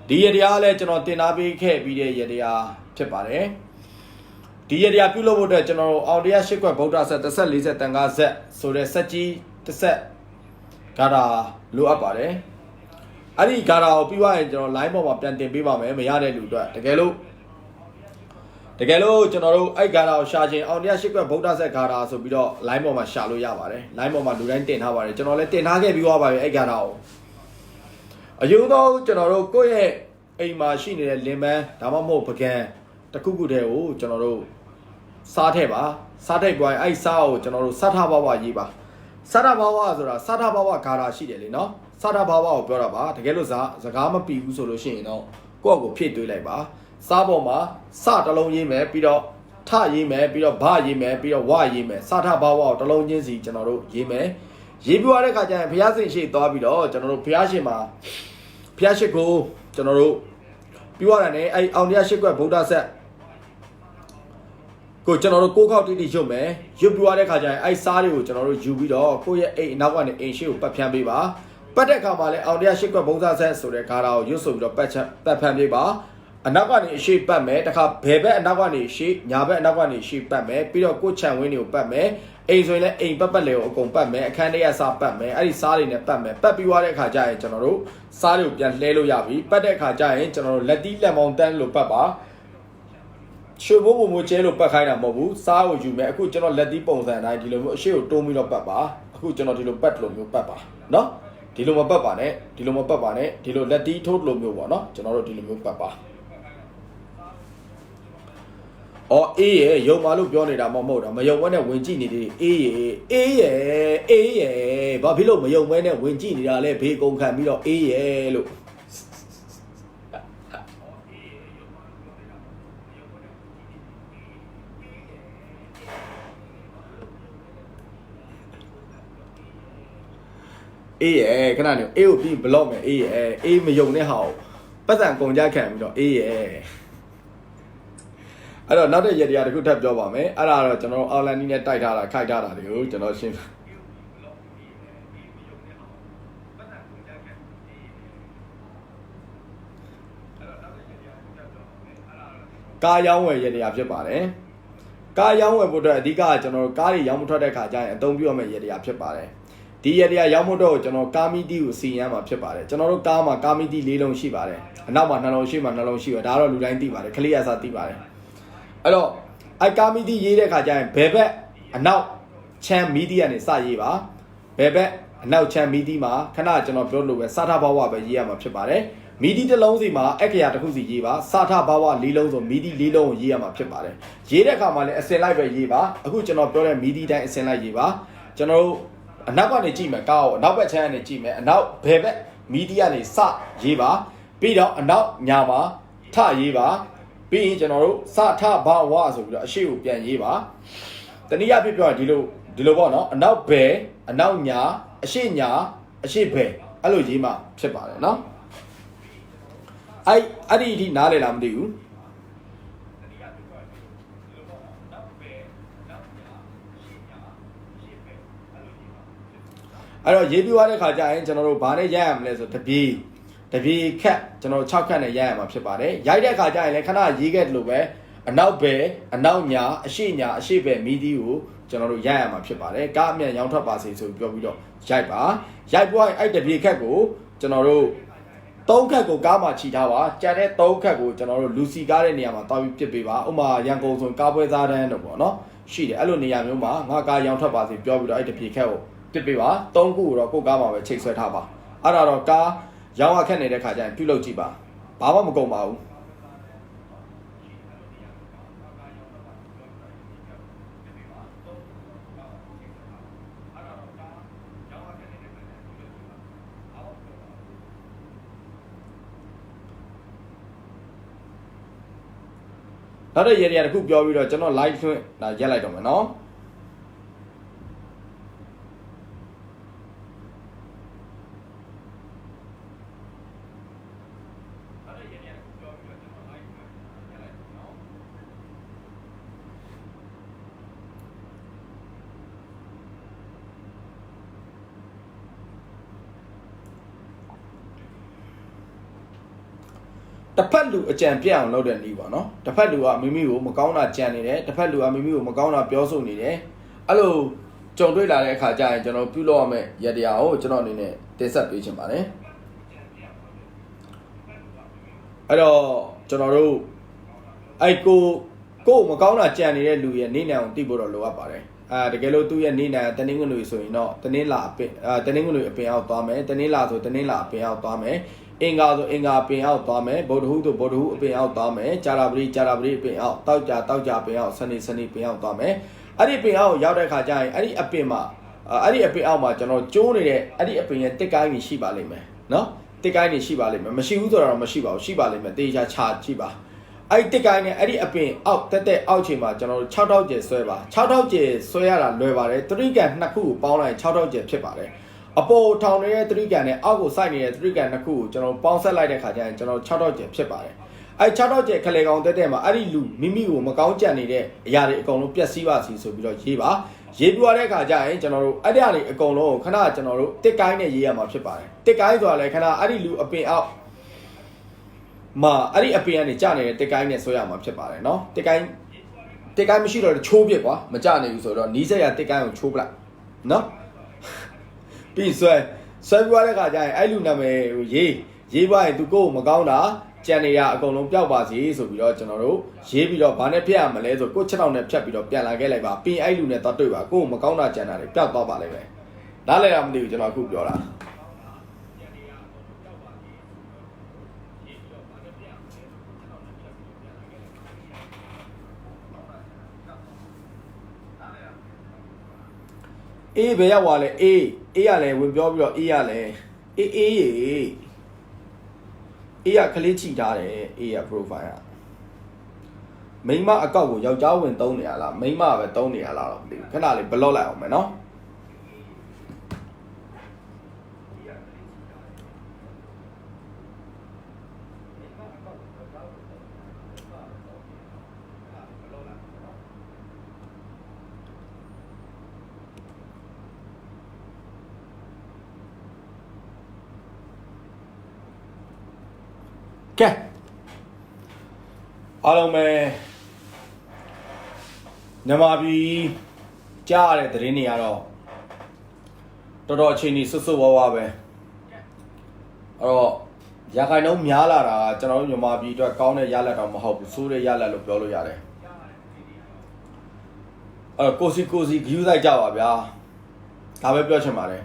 ဒီရတရားလည်းကျွန်တော်တင်ထားပေးခဲ့ပြီးတဲ့ရတရားဖြစ်ပါတယ်ဒီရတရားပြုလုပ်ဖို့အတွက်ကျွန်တော်တို့အောင်တရား၈ခွက်ဗုဒ္ဓဆက်30 40တန်ခါဆက်ဆိုတဲ့ဆက်ကြီးတစ်ဆက်ဂါထာလိုအပ်ပါတယ်အဲ့ဒီဂါထာကိုပြီးသွားရင်ကျွန်တော် line ပေါ်မှာပြန်တင်ပေးပါမယ်မရတဲ့လူအတွက်တကယ်လို့ကျွန်တော်တို့အဲ့ဂါထာကိုရှာခြင်းအောင်တရား၈ခွက်ဗုဒ္ဓဆက်ဂါထာဆိုပြီးတော့ line ပေါ်မှာရှာလို့ရပါတယ် line ပေါ်မှာလူတိုင်းတင်ထားပါတယ်ကျွန်တော်လည်းတင်ထားခဲ့ပြီးသွားပါပြီအဲ့ဂါထာကိုအယူတော့ကျွန်တော်တို့ကိုယ့်ရဲ့အိမ်မှာရှိနေတဲ့လင်ပန်းဒါမှမဟုတ်ပကံတစ်ခုခုတည်းကိုကျွန်တော်တို့စားထည့်ပါစားထည့်ပွားရင်အဲ့စားကိုကျွန်တော်တို့စားထဘဝရေးပါစားထဘဝဆိုတာစားထဘဝဂါထာရှိတယ်လေနော်စားထဘဝကိုပြောတာပါတကယ်လို့စကားမပြီးဘူးဆိုလို့ရှိရင်တော့ကိုယ့်ကိုဖြည့်တွေးလိုက်ပါစားပေါ်မှာစတစ်လုံးရေးမယ်ပြီးတော့ထရေးမယ်ပြီးတော့ဘရေးမယ်ပြီးတော့ဝရေးမယ်စားထဘဝကိုတစ်လုံးချင်းစီကျွန်တော်တို့ရေးမယ်ရေးပြရတဲ့ခါကျရင်ဘုရားရှင်ရှိသွားပြီးတော့ကျွန်တော်တို့ဘုရားရှင်မှာဘုရားရှိခိုးကျွန်တော်တို့ပြောရတဲ့အဲ့အောင်တရားရှိခွက်ဗုဒ္ဓဆက်ကိုကျွန်တော်တို့ကိုးခေါက်တိတိရွတ်မယ်ရွတ်ပြရတဲ့ခါကျရင်အဲ့စားတွေကိုကျွန်တော်တို့ယူပြီးတော့ကိုယ့်ရဲ့အိမ်အနောက်ကနေအိမ်ရှိကိုပတ်ဖြန်းပေးပါပတ်တဲ့ခါမှာလည်းအောင်တရားရှိခွက်ဗုဒ္ဓဆက်ဆိုတဲ့ဂါထာကိုရွတ်ဆိုပြီးတော့ပတ်ဖြန်းပေးပါအနောက်ကနေအရှိပတ်မယ်တခါဘယ်ဘက်အနောက်ကနေရှိညာဘက်အနောက်ကနေရှိပတ်မယ်ပြီးတော့ကိုယ်ခြံဝင်းတွေကိုပတ်မယ်အိမ်ဆိုရင်လည်းအိမ်ပတ်လေကိုအကုန်ပတ်မယ်အခန်းထဲကစားပတ်မယ်အဲ့ဒီစားတွေနဲ့ပတ်မယ်ပတ်ပြီးသွားတဲ့အခါကျရင်ကျွန်တော်တို့စားတွေကိုပြန်လှဲလို့ရပြီပတ်တဲ့အခါကျရင်ကျွန်တော်တို့လက်တီးလက်မောင်းတန်းလို့ပတ်ပါရွှေဘိုးဘုံမိုးကျဲလို့ပတ်ခိုင်းတာမဟုတ်ဘူးစားကိုယူမယ်အခုကျွန်တော်လက်တီးပုံစံအတိုင်းဒီလိုမျိုးအရှိကိုတိုးပြီးတော့ပတ်ပါအခုကျွန်တော်ဒီလိုပတ်လို့မျိုးပတ်ပါနော်ဒီလိုမပတ်ပါနဲ့ဒီလိုလက်တီးထိုးလို့မျိုးပေါ့နော်ကျွန်တော်တို့ဒီလိုမျိုးပတ်ပါအေးရယုံမာလို့ပြောနေတာမဟုတ်တာမယုံဘဲနဲ့ဝင်ကြည့်နေတယ်အေးရဘာဖြစ်လို့မယုံဘဲနဲ့ဝင်ကြည့်နေတာလဲဘေးကုန်ခံပြီးတော့အေးရလို့အေးရခဏနေအေးကိုပြီးဘလော့မယ်အေးရအေးမယုံတဲ့ဟာကိုပတ်စံကုန်ကြခံပြီးတော့အေးရအဲ့တော့နောက်တဲ့ရတရားတစ်ခုထပ်ပြောပါမယ်အဲ့ဒါတော့ကျွန်တော်အော်လန်နီနဲ့တိုက်ထားတာခိုက်ထားတာတွေကိုကျွန်တော်ရှင်းကားရောင်းဝယ်ရတရားဖြစ်ပါတယ်ကားရောင်းဝယ်ဖို့အတွက်အဓိကကျွန်တော်ကားတွေရောင်းမထွက်တဲ့ခါကျရင်အသုံးပြုရမယ့်ရတရားဖြစ်ပါတယ်ဒီရတရားရောင်းဖို့တော့ကျွန်တော်ကားမီတီကိုစီရမ်းမှာဖြစ်ပါတယ်ကျွန်တော်တို့ကားမှာကားမီတီ၄လုံးရှိပါတယ်အနောက်မှာ2လုံးရှိမှာ2လုံးရှိပါဒါတော့လူတိုင်းသိပါတယ်ခလေးရစားသိပါတယ်အဲ့တော့အိုက်ကာမီတီရေးတဲ့ခါကျရင်ဘယ်ဘက်အနောက်ချမ်းမီတီကနေစရေးပါဘယ်ဘက်အနောက်ချမ်းမီတီမှာခဏကျွန်တော်ပြောလို့ပဲစာထဘဝပဲရေးရမှာဖြစ်ပါတယ်မီတီတစ်လုံးစီမှာအခရာတစ်ခုစီရေးပါစာထဘဝ၄လုံးဆိုမီတီ၄လုံးကိုရေးရမှာဖြစ်ပါတယ်ရေးတဲ့အခါမှာလည်းအစင်လိုက်ပဲရေးပါအခုကျွန်တော်ပြောတဲ့မီတီတိုင်းအစင်လိုက်ရေးပါကျွန်တော်တို့အနောက်ကနေကြည့်မယ်ကားကိုအနောက်ဘက်ချမ်းကနေကြည့်မယ်အနောက်ဘယ်ဘက် မီဒီယာနေစရေးပါပြီးတော့အနောက်ညာမှာထရေးပါပြီးရင်ကျွန်တော်တို့စထဘာဝဆိုပြီးတော့အရှိကိုပြန်ရေးပါတနည်းအားဖြင့်ပြောရင်ဒီလိုပေါ့နော်အနောက်ဘယ်အနောက်ညာအရှိညာအရှိဘယ်အဲ့လိုရေးမှဖြစ်ပါတယ်နော်အဲ့ဒီအထိနားလည်လားမသိဘူးအဲ့တော့ရေးပြီးသွားတဲ့ခါကျရင်ကျွန်တော်တို့ဘာနဲ့ရိုက်ရမလဲဆိုတပြေခက်ကျွန်တော်6ခက်နဲ့ရိုက်ရမှာဖြစ်ပါတယ်ရိုက်တဲ့ခါကျရင်လည်းခဏရေးခဲ့တယ်လို့ပဲအနောက်ဘယ်အနောက်ညာအရှိညာအရှိဘယ်မီဒီကိုကျွန်တော်တို့ရိုက်ရမှာဖြစ်ပါတယ်ကားအမြန်ရောင်းထွက်ပါစေဆိုပြောပြီးတော့ရိုက်ပါရိုက်ပွားရင်အဲ့တပြေခက်ကိုကျွန်တော်တို့3ခက်ကိုကားမှာခြိထားပါကြံတဲ့3ခက်ကိုကျွန်တော်တို့လူစီကားတဲ့နေရာမှာတောက်ပြီးပြစ်ပေးပါဥမာရန်ကုန်ဆိုကားပွဲစားတန်းတော့ပေါ့နော်ရှိတယ်အဲ့လိုနေရာမျိုးမှာငါကားရောင်းထွက်ပါစေပြောပြီးတော့အဲ့တပြေခက်ကိုပြစ်ပေးပါ3ခုကိုတော့ကိုယ်ကားမှာပဲချိတ်ဆွဲထားပါအဲ့ဒါတော့ကားရောင်းရခက်နေတဲ့ခါကျရင်ပြုလုပ်ကြည့်ပါဘာမှမကုန်ပါဘူးနောက်တဲ့ရေတွေကတခုပြောပြီးတော့ကျွန်တော် live ထွန်းဒါရက်လိုက်တော့မယ်နော်တစ်ဖက်လူအကြံပြအောင်လုပ်တဲ့နည်းပေါ့နော်တစ်ဖက်လူကမိမိကိုမကောင်းတာကြံနေတယ်တစ်ဖက်လူကမိမိကိုမကောင်းတာပြောဆိုနေတယ်အဲ့လိုကြုံတွေ့လာတဲ့အခါကျရင်ကျွန်တော်ပြုလုပ်ရမယ့်ရတရားကိုကျွန်တော်အနေနဲ့တင်ဆက်ပေးချင်ပါတယ်အဲ့တော့ကျွန်တော်တို့အဲ့ကိုမကောင်းတာကြံနေတဲ့လူရဲ့နေနိုင်အောင်သိဖို့တော့လိုအပ်ပါတယ်တကယ်လို့သူ့ရဲ့နေနိုင်တနင်္ဂနွေဆိုရင်တော့တနင်္လာအပင်တနင်္ဂနွေအပင်အောက်သွားမယ်တနင်္လာဆိုတနင်္လာအပင်အောက်သွားမယ်အင်္ဂါဆိုအင်္ဂါပင်အောက်သွားမယ်ဗုဒ္ဓဟူးဆိုဗုဒ္ဓဟူးအပင်အောက်သွားမယ်ကြာရပတိအပင်အောက်တောက်ကြပင်အောက်စနေပင်အောက်သွားမယ်အဲ့ဒီပင်အောက်ရောက်တဲ့ခါကျရင်အဲ့ဒီအပင်အောက်မှာကျွန်တော်ကျိုးနေတဲ့အဲ့ဒီအပင်ရဲ့တစ်ကိုင်းကြီးရှိပါလိမ့်မယ်နော်တစ်ကိုင်းကြီးရှိပါလိမ့်မယ်မရှိဘူးဆိုတော့မရှိပါဘူးရှိပါလိမ့်မယ်တေချာချကြည့်ပါအဲ့ဒီတစ်ကိုင်းနဲ့အဲ့ဒီအပင်အောက်တက်အောက်ချိန်မှာကျွန်တော်တို့6ထောက်ကျယ်ဆွဲပါ6ထောက်ကျယ်ဆွဲရတာလွယ်ပါတယ်တရိကန်2ခုကိုပေါင်းလိုက်6ထောက်ကျယ်ဖြစ်ပါတယ်အပေါ်ထောင်နေတဲ့သတိကန်နဲ့အောက်ကိုစိုက်နေတဲ့သတိကန်နှစ်ခုကိုကျွန်တော်ပေါင်းဆက်လိုက်တဲ့ခါကျရင်ကျွန်တော်6တော့ကျဖြစ်ပါတယ်အဲ6တော့ကျခလေကောင်တက်မှာအဲ့ဒီလူမိမိကိုမကောင်းကြံနေတဲ့အရာတွေအကုန်လုံးပြက်စီးပါစီဆိုပြီးတော့ရေးပါရေးပြတဲ့ခါကျရင်ကျွန်တော်တို့အဲ့ဒီအရာတွေအကုန်လုံးကိုခဏကျွန်တော်တို့တစ်ကိုင်းနဲ့ရေးရမှာဖြစ်ပါတယ်တစ်ကိုင်းဆိုတာလည်းခဏအဲ့ဒီလူအပင်အောက်မှာအဲ့ဒီအပင်ကနေကြနေတဲ့တစ်ကိုင်းနဲ့ဆွဲရမှာဖြစ်ပါတယ်နော်တစ်ကိုင်းမရှိတော့ချိုးပြစ်ကွာမကြနိုင်ဘူးဆိုတော့နီးစက်ရတစ်ကိုင်းကိုချိုးပလိုက်နော်ပြီးဆွဲပြရတဲ့ခါကျရင်အဲ့လူနာမည်ရေးပါရင်သူကိုယ်မကောင်းတာကြံနေရအကုန်လုံးပျောက်ပါစေဆိုပြီးတော့ကျွန်တော်တို့ရေးပြီးတော့ဘာနဲ့ပြရမလဲဆိုကိုချက်တော့နဲ့ဖြတ်ပြီးတော့ပြန်လာခဲ့လိုက်ပါပြီးအဲ့လူနဲ့တော့တွေ့ပါကိုယ်မကောင်းတာကြံတာတွေပျောက်သွားပါလိမ့်မယ်နားလည်တာမသိဘူးကျွန်တော်အခုပြောတာအေးဘယ်ရောက်သွားလဲအေးရလဲဝင်ပြောပြီးတော့အေးရလဲအေးရကလေးချီထားတယ်အေးရ profile ကမိန်းမအကောက်ကိုယောက်ျားဝင်သုံးနေရလားမိန်းမပဲသုံးနေရလားတော့မသိဘူးခဏလေး block လိုက်အောင်မယ်နော်ကဲအားလုံးပဲမြန်မာပြည်ကြားရတဲ့သတင်းတွေကတော့တော်တော်အချိန်ကြီးဆွတ်ဝါးပဲအဲ့တော့ရာခိုင်နှုန်းများလာတာကျွန်တော်တို့မြန်မာပြည်အတွက်ကောင်းတဲ့ရလဒ်တော့မဟုတ်ဘူးဆိုးတဲ့ရလဒ်လို့ပြောလို့ရတယ်အဲ့တော့ကိုစီဂယူးဆိုင်ကြပါဗျာဒါပဲပြောချင်ပါတယ်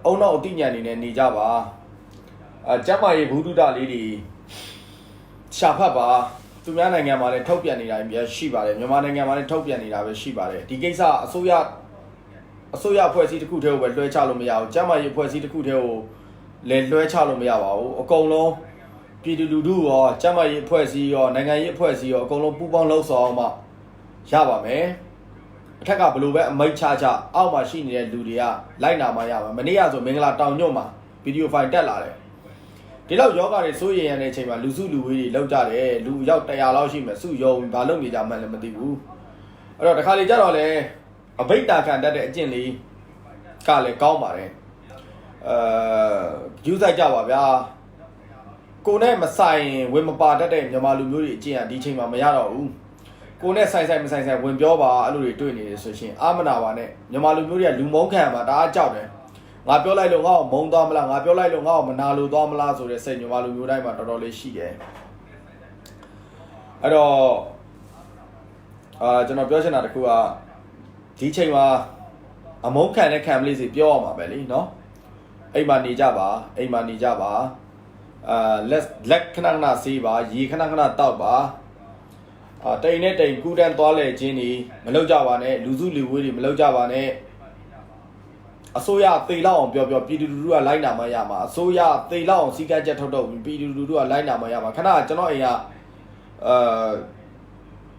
အုံနောက်အတိညာဏ်နေနဲ့နေကြပါကျမ်းမာရေးဘုဒ္ဓတာလေးတွေရှာဖတ်ပါသူများနိုင်ငံမှာလည်းထုတ်ပြန်နေတာပဲရှိပါတယ်မြန်မာနိုင်ငံမှာလည်းထုတ်ပြန်နေတာပဲရှိပါတယ်ဒီကိစ္စအစိုးရ အစိုးရအဖွဲ့အစည်းတစ်ခုတည်းကိုပဲလွှဲချလို့မရဘူးကျန်းမာရေးအဖွဲ့အစည်းတစ်ခုတည်းကိုလည်းလွှဲချလို့မရပါဘူးအကုန်လုံးပြည်သူလူထုရောကျန်းမာရေးအဖွဲ့အစည်းရောနိုင်ငံရေးအဖွဲ့အစည်းရောအကုန်လုံးပူးပေါင်းလှုပ်ဆောင်မှရပါမယ်အထက်ကဘလို့ပဲအမိတ်ချအောက်မှာရှိနေတဲ့လူတွေကလိုက်နာမှရပါမနေ့ကဆိုမင်္ဂလာတောင်ညွန့်မှာဗီဒီယိုဖိုင်တက်လာတယ်ဒီလောက်ယောဂတွေစိုးရိမ်ရတဲ့အချိန်မှာလူစုလူဝေးတွေလောက်ကြတယ်လူရောက်100လောက်ရှိမယ်စုယုံဘာလုပ်နေကြမှလည်းမသိဘူးအဲ့တော့တခါလေကြတော့လေအဘိဓါခံတတ်တဲ့အကျင့်လေးကလည်းကောင်းပါတယ်ယူဆိုင်ကြပါဗျာကိုနဲ့မဆိုင်ဝင်မပါတတ်တဲ့မြန်မာလူမျိုးတွေအကျင့်ကဒီချိန်မှာမရတော့ဘူးကိုနဲ့ဆိုင်မဆိုင်ဝင်ပြောပါအဲ့လိုတွေတွေ့နေတယ်ဆိုရှင်အာမနာပါနဲ့မြန်မာလူမျိုးတွေကလူမုန်းခံမှာတအားကြောက်တယ်ငါပြောလိုက်လို့ငါ့ကိုမုန်းသွားမလားငါပြောလိုက်လို့ငါ့ကိုမနာလို့သွားမလားဆိုတဲ့စိတ်မြန်မာလူမျိုးတိုင်းမှာတော်တော်လေးရှိတယ်အဲ့တော့ကျွန်တော်ပြောချင်တာတခုကဒီချိန်မှာအမုန်းခံတဲ့ခံမလေးစီပြောရမှာပဲလीเนาะအိမ်မှာနေကြပါလက်ခဏခဏစေးပါရေခဏခဏတောက်ပါတိမ်နဲ့တိမ်ကူးတန်းသွားလဲခြင်းတွေမလုပ်ကြပါနဲ့လူစုလူဝေးတွေမလုပ်ကြပါနဲ့အစိုးရသေလောက်အောင်ပြောပြည်သူလူထုကလိုက်နာမှရမှာအစိုးရသေလောက်အောင်စီကန်းချက်ထုတ်ပြည်သူလူထုကလိုက်နာမှရမှာခဏကျွန်တော်အိမ်က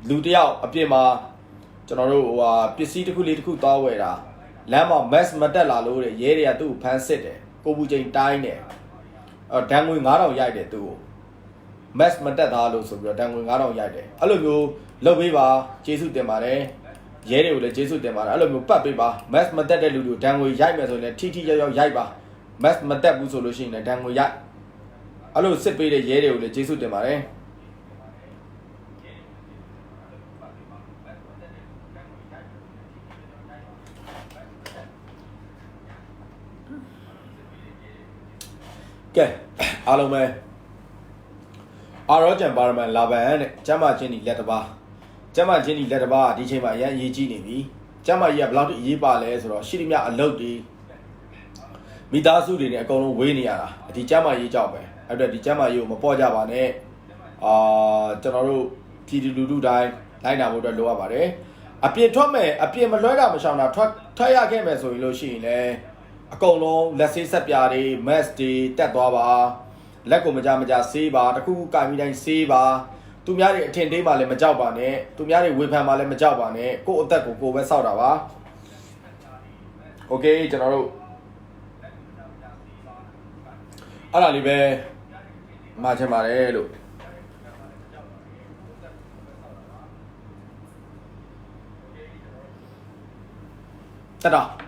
လူတယောက်အပြင်မှာကျွန်တော်တို့ပစ္စည်းတစ်ခုလေးတစ်ခုတောင်းဝယ်တာလမ်းမှာ mass မတက်လာလို့တဲ့ရဲတွေကသူ့ကိုဖမ်းစစ်တယ်ကိုပူချိန်တိုင်းတယ်ဒဏ်ငွေ9000ရိုက်တယ်သူ့ကို mass မတက်သားလို့ဆိုပြီးတော့ဒဏ်ငွေ9000ရိုက်တယ်အဲ့လိုမျိုးလုပ်ပေးပါကျေးဇူးတင်ပါတယ်ရဲတွေကိုလည်းကျေးဇူးတင်ပါတယ်အဲ့လိုမျိုးပတ်ပေးပါ mass မတက်တဲ့လူတွေကိုဒဏ်ငွေရိုက်မယ်ဆိုရင်ထိရောက်ရိုက်ပါ mass မတက်ဘူးဆိုလို့ရှိရင်လည်းဒဏ်ငွေရိုက်အဲ့လိုစစ်ပေးတဲ့ရဲတွေကိုလည်းကျေးဇူးတင်ပါတယ်ကဲအားလုံးပဲအာရောဂျန်ပါရမန်လာဘန်တဲ့ကျမချင်းဒီလက်တစ်ပါးကျမချင်းဒီလက်တစ်ပါးဒီချိန်မှာအရင်အရေးကြီးနေပြီကျမကြီးကဘယ်လောက်ထိအရေးပါလဲဆိုတော့ရှိသမျှအလုပ်တွေမိသားစုတွေနဲ့အကုန်လုံးဝေးနေရတာဒီကျမကြီးကြောက်ပဲအဲ့တော့ဒီကျမကြီးကိုမပေါ့ကြပါနဲ့ကျွန်တော်တို့ပြည်သူလူထုတိုင်းလိုက်နာဖို့အတွက်လိုအပ်ပါတယ်အပြင်ထွက်မယ်အပြင်မလွှဲတာမရှောင်တာထွက်ရခဲ့မယ်ဆိုရင်လို့ရှိရင်လည်းအကုန်လုံးလက်ဆေးဆက်ပြားတွေ mask တွေတက်သွားပါလက်ကိုမကြဆေးပါတခုခုကင်ပြီးတိုင်းဆေးပါသူများတွေအထင်သေးမှလည်းမကြောက်ပါနဲ့သူများတွေဝေဖန်မှလည်းမကြောက်ပါနဲ့ကိုယ့်အသက်ကိုကိုယ်ပဲစောက်တာပါโอเคကျွန်တော်တို့အဲ့ဒါလေးပဲမှာချင်ပါတယ်လို့တတာ